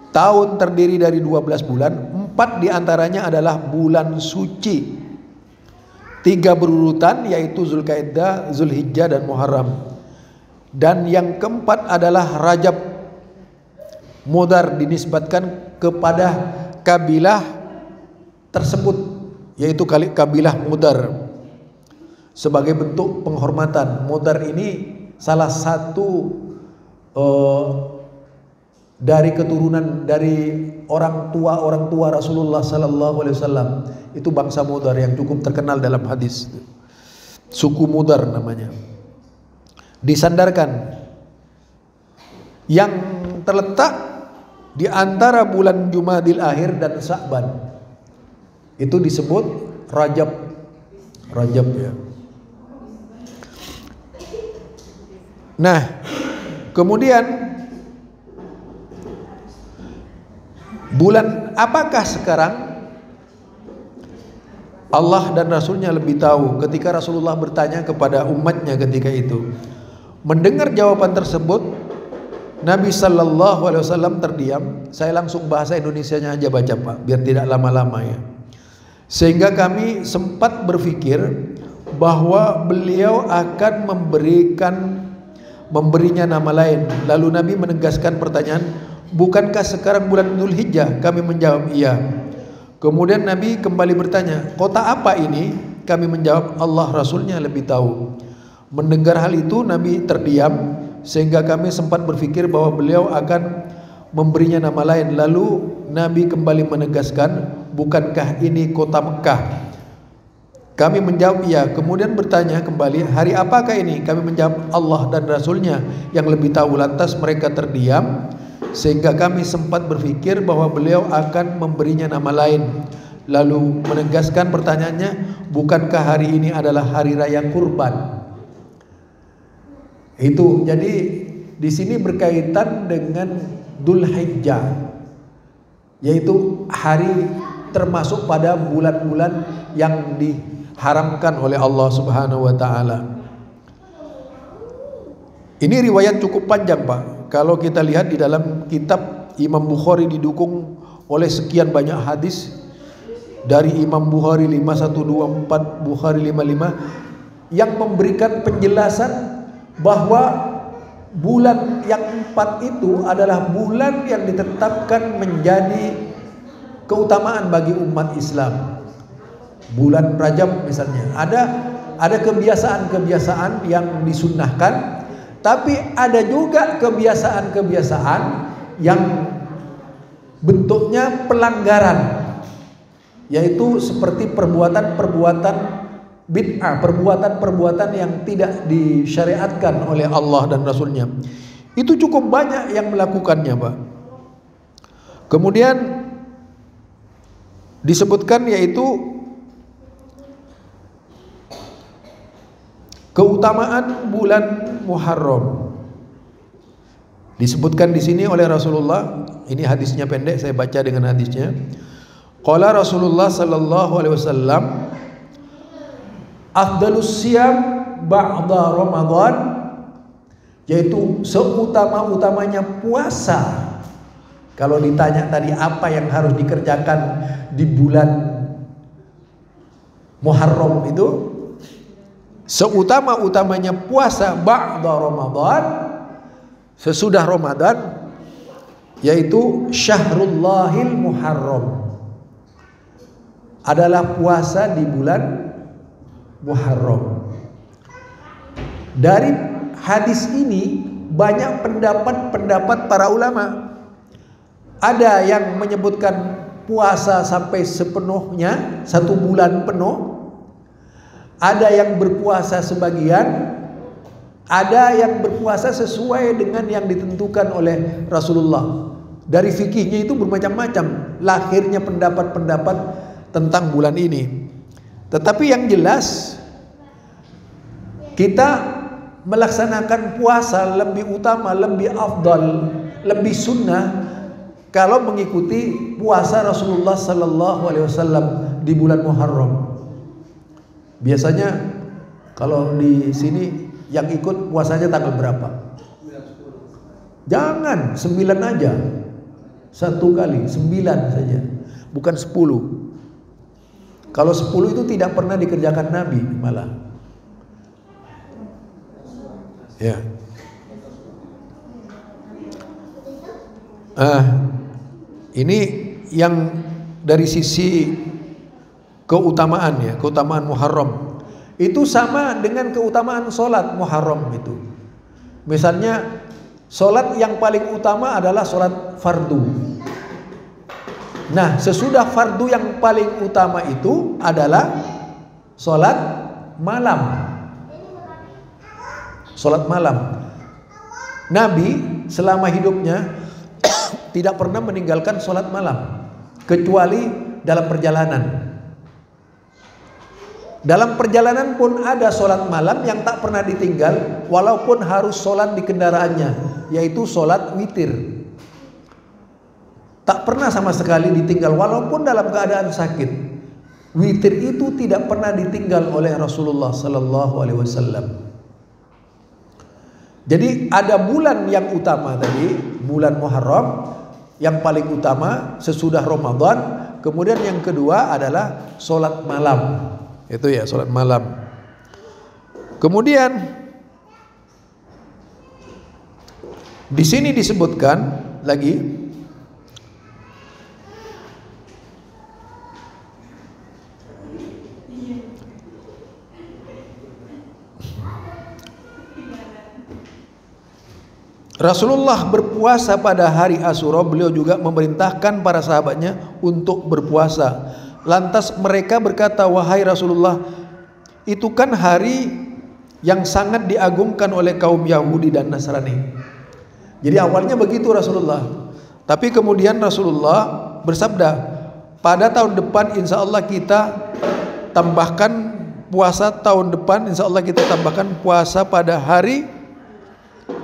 tahun terdiri dari 12 bulan, 4 diantaranya adalah bulan suci, 3 berurutan yaitu Zulkaidah, Zulhijjah dan Muharram, dan yang keempat adalah Rajab. Mudar dinisbatkan kepada kabilah tersebut, yaitu kabilah Mudar, sebagai bentuk penghormatan. Mudar ini salah satu dari keturunan dari orang tua Rasulullah Sallallahu Alaihi Wasallam. Itu bangsa Mudar yang cukup terkenal dalam hadis. Suku Mudar namanya. Disandarkan yang terletak di antara bulan Jumadil Akhir dan Sa'ban. Itu disebut Rajab. Rajab, ya. Nah, kemudian bulan apakah sekarang? Allah dan Rasulnya lebih tahu. Ketika Rasulullah bertanya kepada umatnya ketika itu, mendengar jawaban tersebut, Nabi Sallallahu Alaihi Wasallam terdiam. Saya langsung bahasa Indonesianya aja baca, Pak, biar tidak lama-lama, ya. Sehingga kami sempat berpikir bahwa beliau akan memberinya nama lain. Lalu Nabi menegaskan pertanyaan, bukankah sekarang bulan Dzulhijjah? Kami menjawab iya. Kemudian Nabi kembali bertanya, kota apa ini? Kami menjawab, Allah Rasulnya lebih tahu. Mendengar hal itu Nabi terdiam, sehingga kami sempat berpikir bahwa beliau akan memberinya nama lain. Lalu Nabi kembali menegaskan, bukankah ini kota Mekah? Kami menjawab iya. Kemudian bertanya kembali, hari apakah ini? Kami menjawab, Allah dan Rasulnya yang lebih tahu. Lantas mereka terdiam, sehingga kami sempat berpikir bahwa beliau akan memberinya nama lain. Lalu menegaskan pertanyaannya, bukankah hari ini adalah hari raya kurban? Itu jadi di sini berkaitan dengan Dzulhijjah, yaitu hari termasuk pada bulan-bulan yang diharamkan oleh Allah Subhanahu wa taala. Ini riwayat cukup panjang, Pak. Kalau kita lihat di dalam kitab Imam Bukhari didukung oleh sekian banyak hadis dari Imam Bukhari 5124, Bukhari 55 yang memberikan penjelasan bahwa bulan yang 4 itu adalah bulan yang ditetapkan menjadi keutamaan bagi umat Islam. Bulan Rajab misalnya, ada kebiasaan-kebiasaan yang disunnahkan, tapi ada juga kebiasaan-kebiasaan yang bentuknya pelanggaran, yaitu seperti perbuatan-perbuatan bid'ah, perbuatan-perbuatan yang tidak disyariatkan oleh Allah dan Rasulnya. Itu cukup banyak yang melakukannya, Pak. Kemudian disebutkan yaitu keutamaan bulan Muharram. Disebutkan di sini oleh Rasulullah. Ini hadisnya pendek, saya baca dengan hadisnya. Qala Rasulullah sallallahu alaihi wasallam, afdalus siyam ba'da Ramadan yaitu seutama-utamanya puasa. Kalau ditanya tadi apa yang harus dikerjakan di bulan Muharram itu, seutama-utamanya puasa ba'da Ramadan, sesudah Ramadan, yaitu Syahrullahil Muharram, adalah puasa di bulan Muharram. Dari hadis ini banyak pendapat para ulama. Ada yang menyebutkan puasa sampai sepenuhnya, 1 bulan penuh. Ada yang berpuasa sebagian. Ada yang berpuasa sesuai dengan yang ditentukan oleh Rasulullah. Dari fikihnya itu bermacam-macam lahirnya pendapat-pendapat tentang bulan ini. Tetapi yang jelas, kita melaksanakan puasa lebih utama, lebih afdal, lebih sunnah kalau mengikuti puasa Rasulullah Sallallahu Alaihi Wasallam di bulan Muharram. Biasanya kalau di sini yang ikut puasanya tanggal berapa? Jangan 9 aja, 1 kali 9 saja, bukan 10. Kalau 10 itu tidak pernah dikerjakan Nabi malah. Ya. Ini yang dari sisi keutamaan ya, keutamaan Muharram. Itu sama dengan keutamaan sholat Muharram itu. Misalnya sholat yang paling utama adalah sholat fardu. Nah, sesudah fardu yang paling utama itu adalah sholat malam. Sholat malam. Nabi selama hidupnya tidak pernah meninggalkan sholat malam, kecuali dalam perjalanan. Dalam perjalanan pun ada sholat malam yang tak pernah ditinggal, walaupun harus sholat di kendaraannya, yaitu sholat witir. Tak pernah sama sekali ditinggal, walaupun dalam keadaan sakit. Witir itu tidak pernah ditinggal oleh Rasulullah Sallallahu Alaihi Wasallam. Jadi ada bulan yang utama tadi, bulan Muharram yang paling utama sesudah Ramadan. Kemudian yang kedua adalah sholat malam. Itu ya, sholat malam. Kemudian di sini disebutkan lagi Rasulullah berpuasa pada hari Asyura. Beliau juga memerintahkan para sahabatnya untuk berpuasa. Lantas mereka berkata, wahai Rasulullah, itu kan hari yang sangat diagungkan oleh kaum Yahudi dan Nasrani. Jadi awalnya begitu Rasulullah. Tapi kemudian Rasulullah bersabda, pada tahun depan insya Allah kita tambahkan puasa, tahun depan insya Allah kita tambahkan puasa pada hari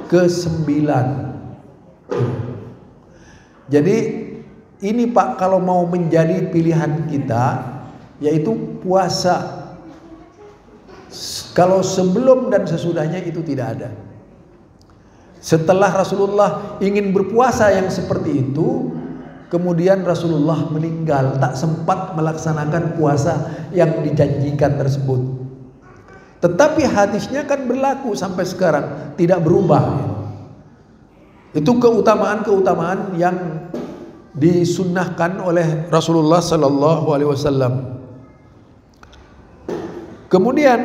ke-9. Jadi ini Pak, kalau mau menjadi pilihan kita, yaitu puasa. Kalau sebelum dan sesudahnya itu tidak ada. Setelah Rasulullah ingin berpuasa yang seperti itu, kemudian Rasulullah meninggal, tak sempat melaksanakan puasa yang dijanjikan tersebut. Tetapi hadisnya kan berlaku sampai sekarang, tidak berubah. Itu keutamaan-keutamaan yang disunnahkan oleh Rasulullah Sallallahu Alaihi Wasallam. Kemudian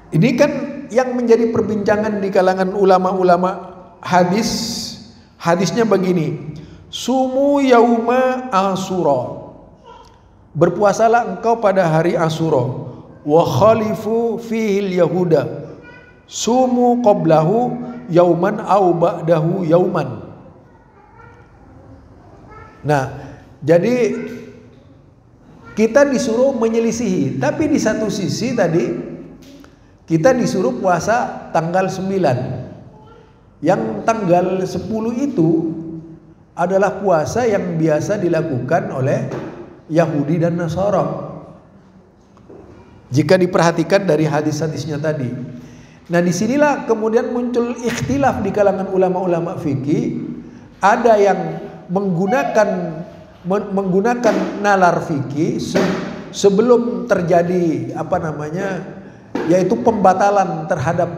ini kan yang menjadi perbincangan di kalangan ulama-ulama hadis. Hadisnya begini, sumu yauma Asyura, berpuasalah engkau pada hari Asyura. Wa khalifu fihil yahuda, sumu qablahu yauman au ba'dahu yauman. Nah, jadi kita disuruh menyelisihi, tapi di satu sisi tadi kita disuruh puasa tanggal 9. Yang tanggal 10 itu adalah puasa yang biasa dilakukan oleh Yahudi dan Nasara. Jika diperhatikan dari hadis-hadisnya tadi. Nah, disinilah kemudian muncul ikhtilaf di kalangan ulama-ulama fikih. Ada yang menggunakan nalar fikih sebelum terjadi yaitu pembatalan terhadap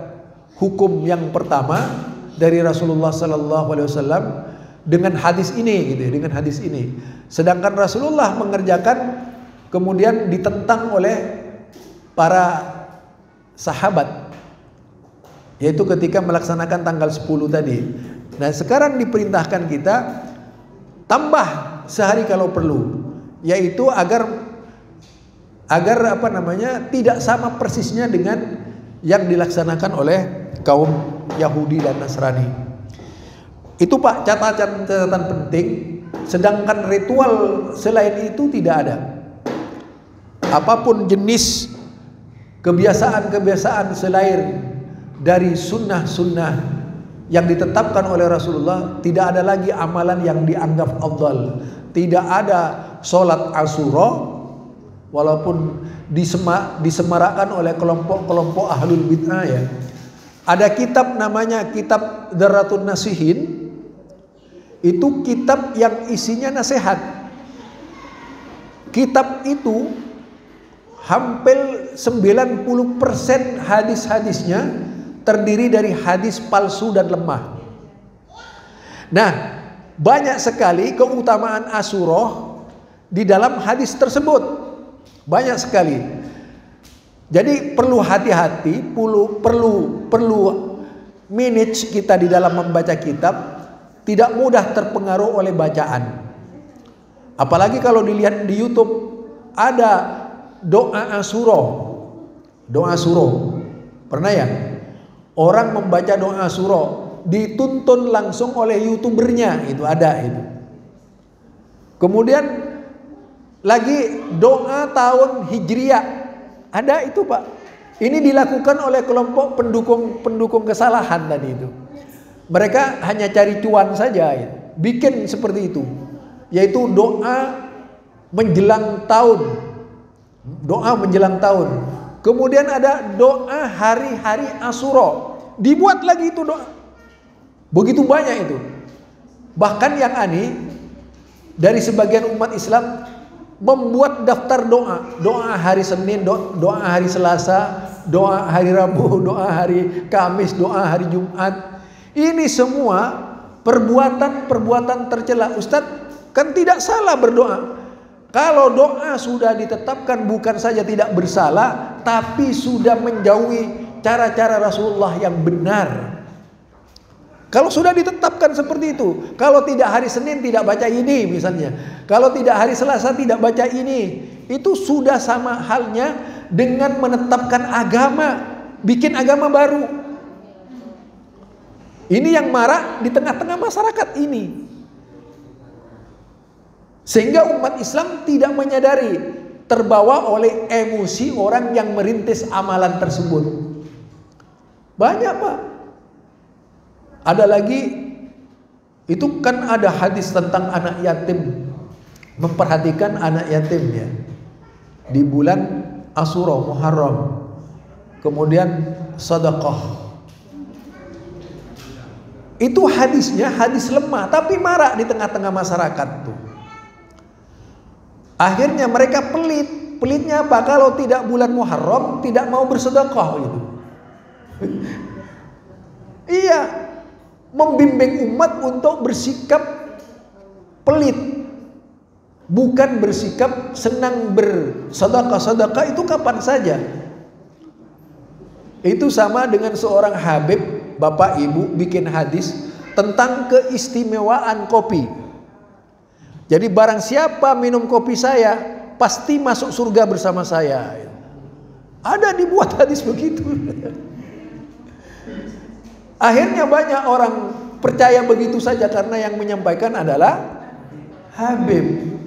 hukum yang pertama dari Rasulullah Sallallahu Alaihi Wasallam dengan hadis ini, gitu, dengan hadis ini. Sedangkan Rasulullah mengerjakan kemudian ditentang oleh para sahabat, yaitu ketika melaksanakan tanggal 10 tadi. Nah, sekarang diperintahkan kita tambah sehari kalau perlu, yaitu agar tidak sama persisnya dengan yang dilaksanakan oleh kaum Yahudi dan Nasrani. Itu Pak, catatan penting. Sedangkan ritual selain itu tidak ada. Apapun jenis kebiasaan-kebiasaan selain dari sunnah-sunnah yang ditetapkan oleh Rasulullah, tidak ada lagi amalan yang dianggap afdal. Tidak ada sholat Asyura, walaupun disemarakkan oleh kelompok-kelompok ahlul bid'ah ya. Ada kitab namanya Kitab Darratun Nasihin. Itu kitab yang isinya nasihat. Kitab itu hampir 90% hadis-hadisnya terdiri dari hadis palsu dan lemah. Nah, banyak sekali keutamaan Asyura di dalam hadis tersebut. Banyak sekali. Jadi perlu hati-hati, perlu manage kita di dalam membaca kitab, tidak mudah terpengaruh oleh bacaan. Apalagi kalau dilihat di YouTube ada doa Asyura. Doa Asyura. Pernah ya? Orang membaca doa Asyura dituntun langsung oleh YouTubernya, itu ada itu. Kemudian lagi doa tahun Hijriah, ada itu Pak. Ini dilakukan oleh kelompok pendukung kesalahan tadi itu. Mereka hanya cari cuan saja ya. Bikin seperti itu, yaitu doa menjelang tahun. Doa menjelang tahun. Kemudian ada doa hari-hari Asyura. Dibuat lagi itu doa. Begitu banyak itu. Bahkan yang aneh, dari sebagian umat Islam membuat daftar doa. Doa hari Senin, doa hari Selasa, doa hari Rabu, doa hari Kamis, doa hari Jumat. Ini semua perbuatan tercela. Ustadz, kan tidak salah berdoa. Kalau doa sudah ditetapkan bukan saja tidak bersalah, tapi sudah menjauhi cara-cara Rasulullah yang benar. Kalau sudah ditetapkan seperti itu, kalau tidak hari Senin tidak baca ini misalnya, kalau tidak hari Selasa tidak baca ini, itu sudah sama halnya dengan menetapkan agama, bikin agama baru. Ini yang marak di tengah-tengah masyarakat ini. Sehingga umat Islam tidak menyadari, terbawa oleh emosi orang yang merintis amalan tersebut. Banyak Pak. Ada lagi, itu kan ada hadis tentang anak yatim. Memperhatikan anak yatim ya. Di bulan Asyura Muharram. Kemudian sedekah. Itu hadisnya hadis lemah, tapi marak di tengah-tengah masyarakat tuh. Akhirnya mereka pelit. Pelitnya apa? Kalau tidak bulan Muharram tidak mau bersedekah gitu. Iya, membimbing umat untuk bersikap pelit, bukan bersikap senang bersedekah itu kapan saja. Itu sama dengan seorang Habib, bapak ibu bikin hadis tentang keistimewaan kopi. Jadi barang siapa minum kopi saya pasti masuk surga bersama saya. Ada dibuat hadis begitu. Akhirnya banyak orang percaya begitu saja karena yang menyampaikan adalah Habib.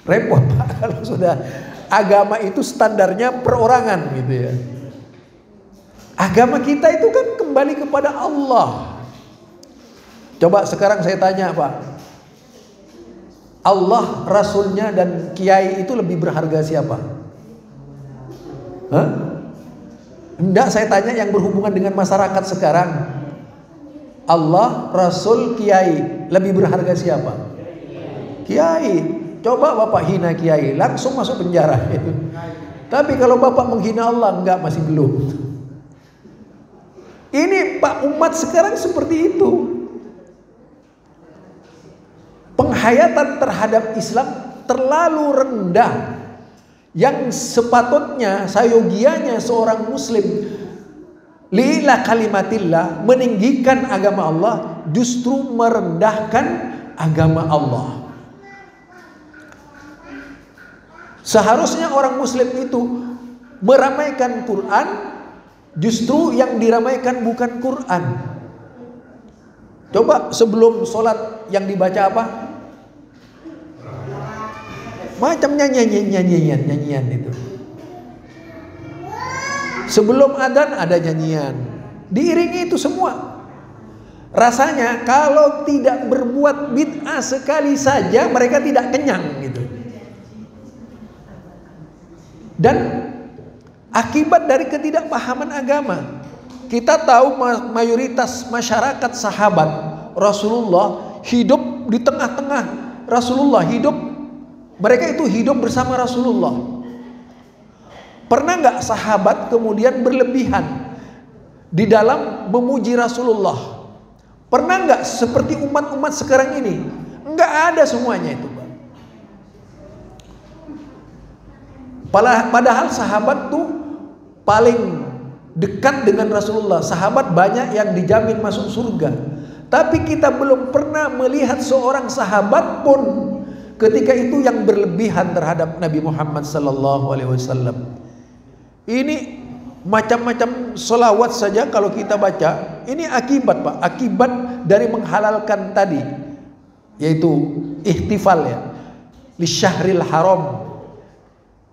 Repot Pak kalau sudah agama itu standarnya perorangan gitu ya. Agama kita itu kan kembali kepada Allah. Coba sekarang saya tanya Pak, Allah, Rasulnya, dan kiai itu lebih berharga siapa? Hah? Enggak, saya tanya yang berhubungan dengan masyarakat sekarang. Allah, Rasul, kiai, lebih berharga siapa? Kiai. Coba Bapak hina kiai, langsung masuk penjara. Tapi kalau Bapak menghina Allah, enggak, masih belum. Ini Pak, umat sekarang seperti itu. Penghayatan terhadap Islam terlalu rendah. Yang sepatutnya, sayogianya seorang muslim li'ila kalimatillah, meninggikan agama Allah, justru merendahkan agama Allah. Seharusnya orang muslim itu meramaikan Quran, justru yang diramaikan bukan Quran. Coba sebelum sholat yang dibaca apa? Macam nyanyian itu. Sebelum adzan ada nyanyian, diiringi itu semua. Rasanya kalau tidak berbuat bid'ah sekali saja mereka tidak kenyang gitu. Dan akibat dari ketidakpahaman agama, kita tahu mayoritas masyarakat sahabat Rasulullah hidup di tengah-tengah Rasulullah hidup. Mereka itu hidup bersama Rasulullah. Pernah nggak sahabat kemudian berlebihan di dalam memuji Rasulullah? Pernah nggak seperti umat-umat sekarang ini? Nggak ada semuanya itu. Padahal sahabat tuh paling dekat dengan Rasulullah. Sahabat banyak yang dijamin masuk surga. Tapi kita belum pernah melihat seorang sahabat pun ketika itu yang berlebihan terhadap Nabi Muhammad sallallahu alaihi wasallam. Ini macam-macam selawat saja kalau kita baca, ini akibat Pak, akibat dari menghalalkan tadi, yaitu ihtifal ya, li syahril haram,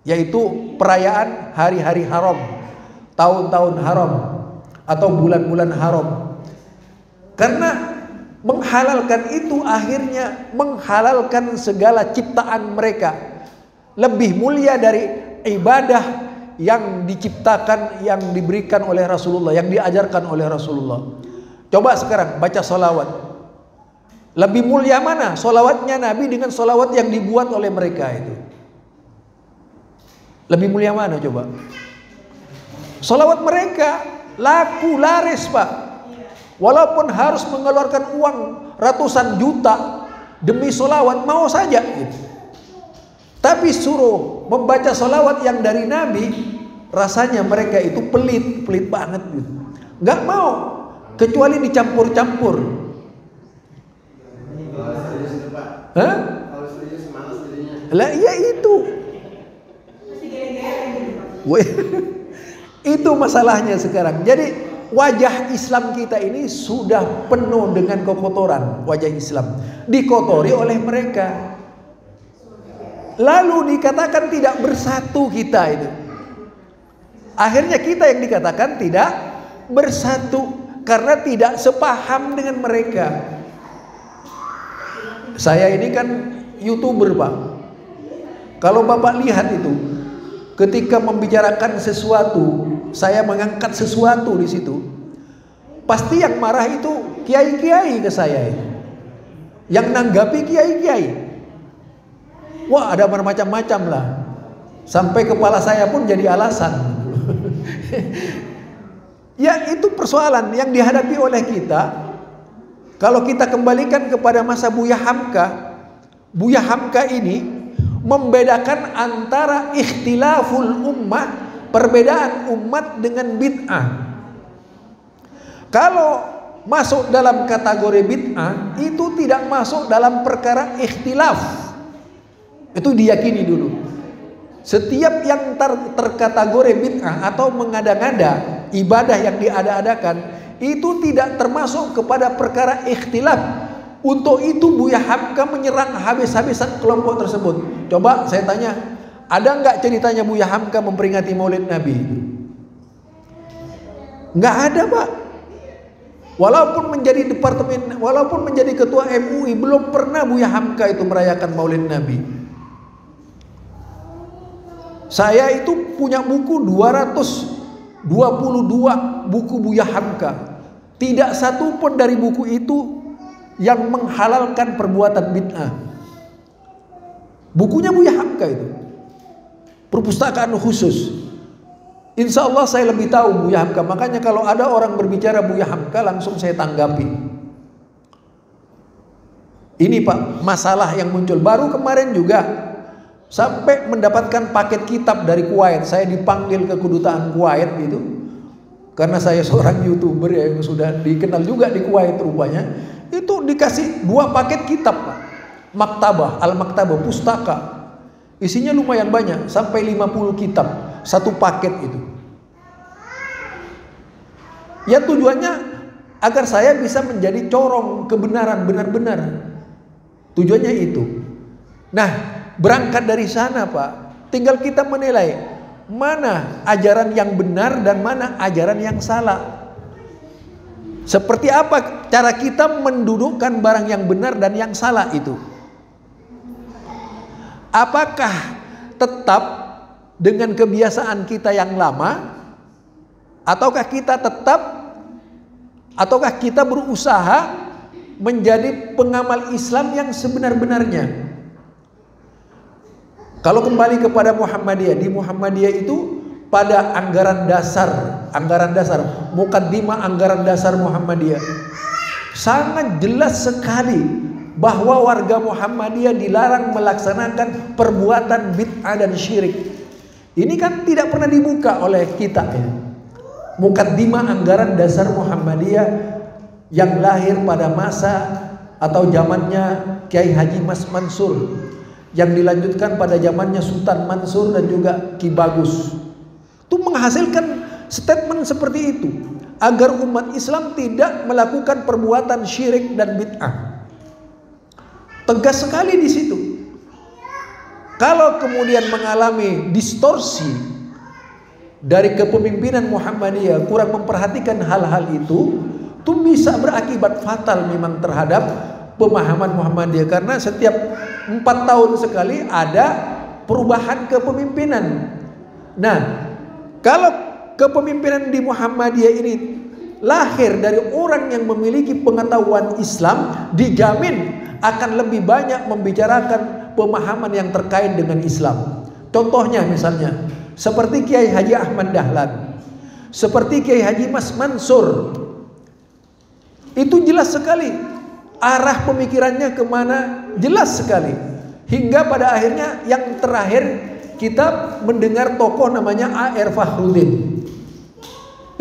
yaitu perayaan hari-hari haram, tahun-tahun haram atau bulan-bulan haram. Karena menghalalkan itu akhirnya menghalalkan segala ciptaan mereka. Lebih mulia dari ibadah yang diciptakan, yang diberikan oleh Rasulullah, yang diajarkan oleh Rasulullah. Coba sekarang baca solawat. Lebih mulia mana solawatnya Nabi dengan solawat yang dibuat oleh mereka itu? Lebih mulia mana coba? Solawat mereka laku laris Pak. Walaupun harus mengeluarkan uang ratusan juta demi solawat, mau saja gitu. Tapi suruh membaca solawat yang dari Nabi, rasanya mereka itu pelit banget gitu. Nggak mau, kecuali dicampur-campur. Hah? Lah iya itu. Itu masalahnya sekarang. Jadi wajah Islam kita ini sudah penuh dengan kekotoran. Wajah Islam dikotori oleh mereka. Lalu dikatakan tidak bersatu kita itu. Akhirnya kita yang dikatakan tidak bersatu karena tidak sepaham dengan mereka. Saya ini kan YouTuber Pak. Kalau Bapak lihat itu, ketika membicarakan sesuatu, saya mengangkat sesuatu di situ, pasti yang marah itu kiai-kiai ke saya itu. Yang nanggapi kiai-kiai. Wah, ada macam-macam lah. Sampai kepala saya pun jadi alasan. Ya, itu persoalan yang dihadapi oleh kita. Kalau kita kembalikan kepada masa Buya Hamka, Buya Hamka ini membedakan antara ikhtilaful ummah, perbedaan umat dengan bid'ah. Kalau masuk dalam kategori bid'ah, itu tidak masuk dalam perkara ikhtilaf. Itu diyakini dulu. Setiap yang terkategori bid'ah atau mengada-ngada ibadah yang diada-adakan, itu tidak termasuk kepada perkara ikhtilaf. Untuk itu Buya Hamka menyerang habis-habisan kelompok tersebut. Coba saya tanya, ada nggak ceritanya Buya Hamka memperingati Maulid Nabi? Nggak ada Pak. Walaupun menjadi ketua MUI, belum pernah Buya Hamka itu merayakan Maulid Nabi. Saya itu punya buku 222 buku Buya Hamka. Tidak satu pun dari buku itu yang menghalalkan perbuatan bid'ah. Bukunya Buya Hamka itu, perpustakaan khusus. Insya Allah saya lebih tahu Buya Hamka. Makanya kalau ada orang berbicara Buya Hamka, langsung saya tanggapi. Ini Pak, masalah yang muncul. Baru kemarin juga sampai mendapatkan paket kitab dari Kuwait. Saya dipanggil ke kedutaan Kuwait itu, karena saya seorang YouTuber yang sudah dikenal juga di Kuwait rupanya. Itu dikasih 2 paket kitab Pak. Maktabah, Al-Maktabah, pustaka. Isinya lumayan banyak, sampai 50 kitab satu paket itu. Ya tujuannya agar saya bisa menjadi corong kebenaran, benar-benar. Tujuannya itu. Nah, berangkat dari sana Pak, tinggal kita menilai mana ajaran yang benar dan mana ajaran yang salah. Seperti apa cara kita mendudukkan barang yang benar dan yang salah itu? Apakah tetap dengan kebiasaan kita yang lama, ataukah kita berusaha menjadi pengamal Islam yang sebenar-benarnya? Kalau kembali kepada Muhammadiyah, di Muhammadiyah itu pada anggaran dasar, mukaddimah anggaran dasar Muhammadiyah, sangat jelas sekali bahwa warga Muhammadiyah dilarang melaksanakan perbuatan bid'ah dan syirik. Ini kan tidak pernah dibuka oleh kita ya. Mukaddimah anggaran dasar Muhammadiyah yang lahir pada masa atau zamannya Kiai Haji Mas Mansur, yang dilanjutkan pada zamannya Sultan Mansur dan juga Ki Bagus. Itu menghasilkan statement seperti itu, agar umat Islam tidak melakukan perbuatan syirik dan bid'ah. Tegas sekali di situ. Kalau kemudian mengalami distorsi dari kepemimpinan Muhammadiyah, kurang memperhatikan hal-hal itu bisa berakibat fatal memang terhadap pemahaman Muhammadiyah. Karena setiap 4 tahun sekali ada perubahan kepemimpinan. Nah, kalau kepemimpinan di Muhammadiyah ini lahir dari orang yang memiliki pengetahuan Islam, dijamin akan lebih banyak membicarakan pemahaman yang terkait dengan Islam. Contohnya misalnya seperti Kiai Haji Ahmad Dahlan, seperti Kiai Haji Mas Mansur. Itu jelas sekali arah pemikirannya kemana, jelas sekali. Hingga pada akhirnya yang terakhir kita mendengar tokoh namanya A.R. Fakhrudin.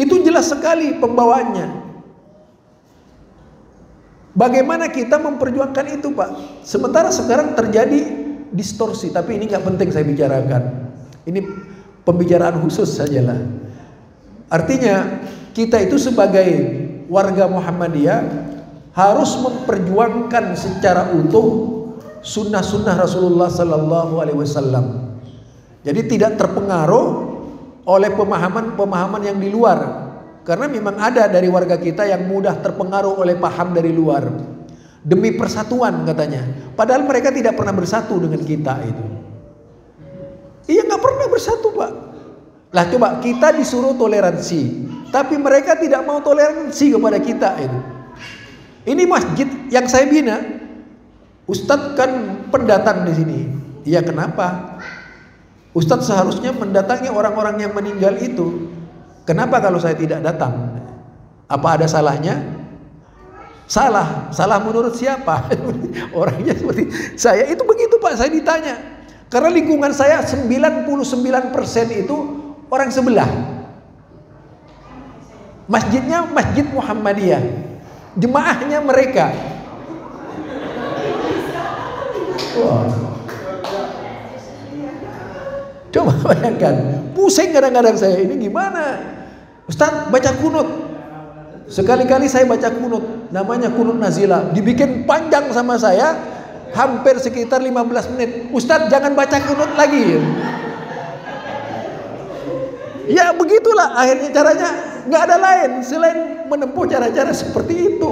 Itu jelas sekali pembawaannya. Bagaimana kita memperjuangkan itu Pak? Sementara sekarang terjadi distorsi. Tapi ini nggak penting saya bicarakan. Ini pembicaraan khusus sajalah. Artinya kita itu sebagai warga Muhammadiyah harus memperjuangkan secara utuh sunnah-sunnah Rasulullah Sallallahu Alaihi Wasallam. Jadi tidak terpengaruh oleh pemahaman-pemahaman yang di luar. Karena memang ada dari warga kita yang mudah terpengaruh oleh paham dari luar. Demi persatuan katanya. Padahal mereka tidak pernah bersatu dengan kita itu. Iya nggak pernah bersatu Pak. Lah coba kita disuruh toleransi, tapi mereka tidak mau toleransi kepada kita itu. Ini masjid yang saya bina, Ustadz kan pendatang di sini. Iya kenapa? Ustadz seharusnya mendatangi orang-orang yang meninggal itu. Kenapa kalau saya tidak datang? Apa ada salahnya? Salah menurut siapa? Orangnya seperti saya itu begitu Pak, saya ditanya. Karena lingkungan saya 99% itu orang sebelah. Masjidnya Masjid Muhammadiyah, jemaahnya mereka. Wow. Coba bayangkan, pusing kadang-kadang saya, ini gimana? Ustaz baca kunut. Sekali-kali saya baca kunut, namanya kunut nazilah, dibikin panjang sama saya, hampir sekitar 15 menit. Ustaz jangan baca kunut lagi. Ya begitulah akhirnya caranya. nggak ada lain selain menempuh cara-cara seperti itu.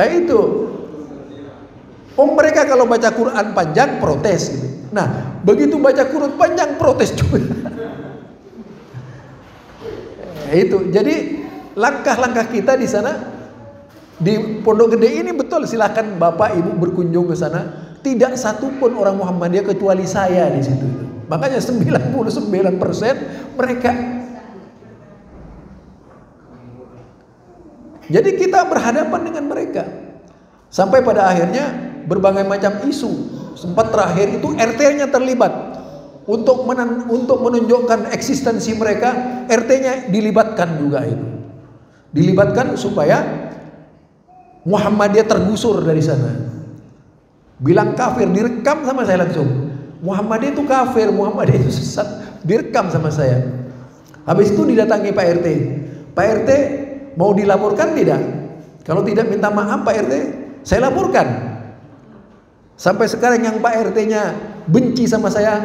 Nah itu. Mereka kalau baca Quran panjang protes gitu. Nah, begitu baca Quran panjang protes juga. Itu. Jadi langkah-langkah kita di sana di Pondok Gede ini betul, silakan Bapak Ibu berkunjung ke sana. Tidak satu pun orang Muhammadiyah kecuali saya di situ. Makanya 99% mereka. Jadi kita berhadapan dengan mereka. Sampai pada akhirnya berbagai macam isu. Sempat terakhir itu RT-nya terlibat untuk menunjukkan eksistensi mereka. RT-nya dilibatkan juga itu. Dilibatkan supaya Muhammadiyah tergusur dari sana. Bilang kafir, direkam sama saya langsung. Muhammadiyah itu kafir, Muhammadiyah itu sesat, direkam sama saya. Habis itu didatangi Pak RT. Pak RT mau dilaporkan tidak? Kalau tidak minta maaf Pak RT, saya laporkan. Sampai sekarang yang Pak RT-nya benci sama saya,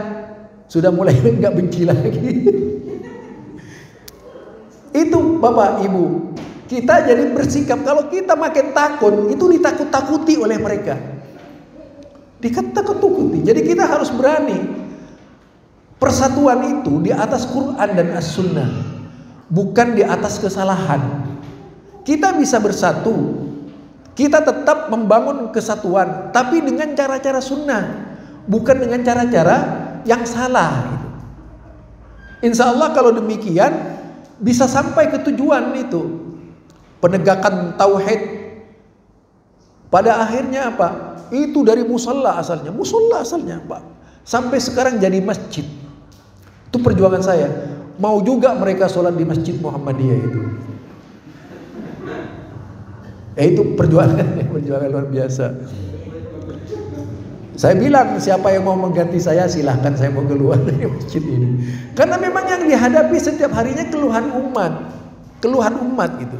sudah mulai nggak benci lagi. Itu Bapak Ibu, kita jadi bersikap, kalau kita makin takut, itu ditakut-takuti oleh mereka. Ditakut-takuti. Jadi kita harus berani. Persatuan itu di atas Quran dan As-Sunnah, bukan di atas kesalahan. Kita bisa bersatu. Kita tetap membangun kesatuan, tapi dengan cara-cara sunnah, bukan dengan cara-cara yang salah. Insya Allah kalau demikian bisa sampai ke tujuan itu, penegakan tauhid. Pada akhirnya apa? Itu dari musola asalnya, Pak. Sampai sekarang jadi masjid. Itu perjuangan saya. Mau juga mereka sholat di Masjid Muhammadiyah itu. Itu perjuangan luar biasa. Saya bilang siapa yang mau mengganti saya silahkan, saya mau keluar dari masjid ini. Karena memang yang dihadapi setiap harinya keluhan umat gitu.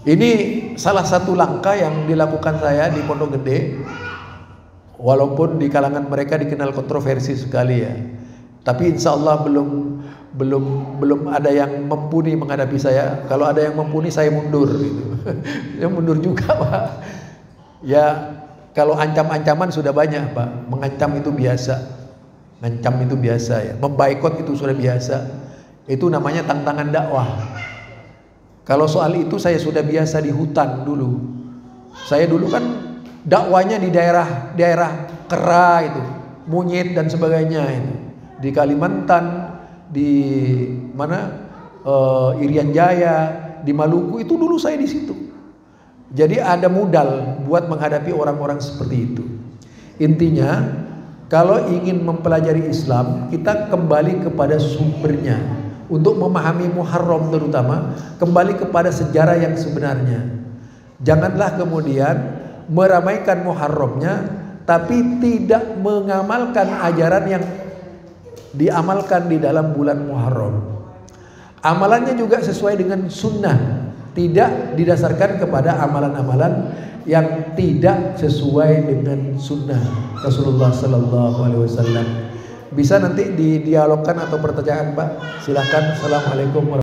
Ini salah satu langkah yang dilakukan saya di Pondok Gede. Walaupun di kalangan mereka dikenal kontroversi sekali ya. Tapi insya Allah belum ada yang mumpuni menghadapi saya. Kalau ada yang mumpuni saya mundur gitu. Ya mundur juga Pak. Ya kalau ancam-ancaman sudah banyak Pak. Mengancam itu biasa. Ngancam itu biasa ya. Membaikot itu sudah biasa. Itu namanya tantangan dakwah. Kalau soal itu saya sudah biasa di hutan dulu. Saya dulu kan dakwanya di daerah kera itu, Munyit dan sebagainya itu. Di Kalimantan, di mana Irian Jaya, di Maluku, itu dulu saya di situ. Jadi ada modal buat menghadapi orang-orang seperti itu. Intinya kalau ingin mempelajari Islam, kita kembali kepada sumbernya. Untuk memahami Muharram terutama, kembali kepada sejarah yang sebenarnya. Janganlah kemudian meramaikan Muharramnya tapi tidak mengamalkan ajaran yang diamalkan di dalam bulan Muharram. Amalannya juga sesuai dengan sunnah, tidak didasarkan kepada amalan-amalan yang tidak sesuai dengan sunnah Rasulullah Sallallahu Alaihi Wasallam. Bisa nanti didialogkan atau pertanyaan Pak, silakan. Assalamualaikum warahmatullahi wabarakatuh.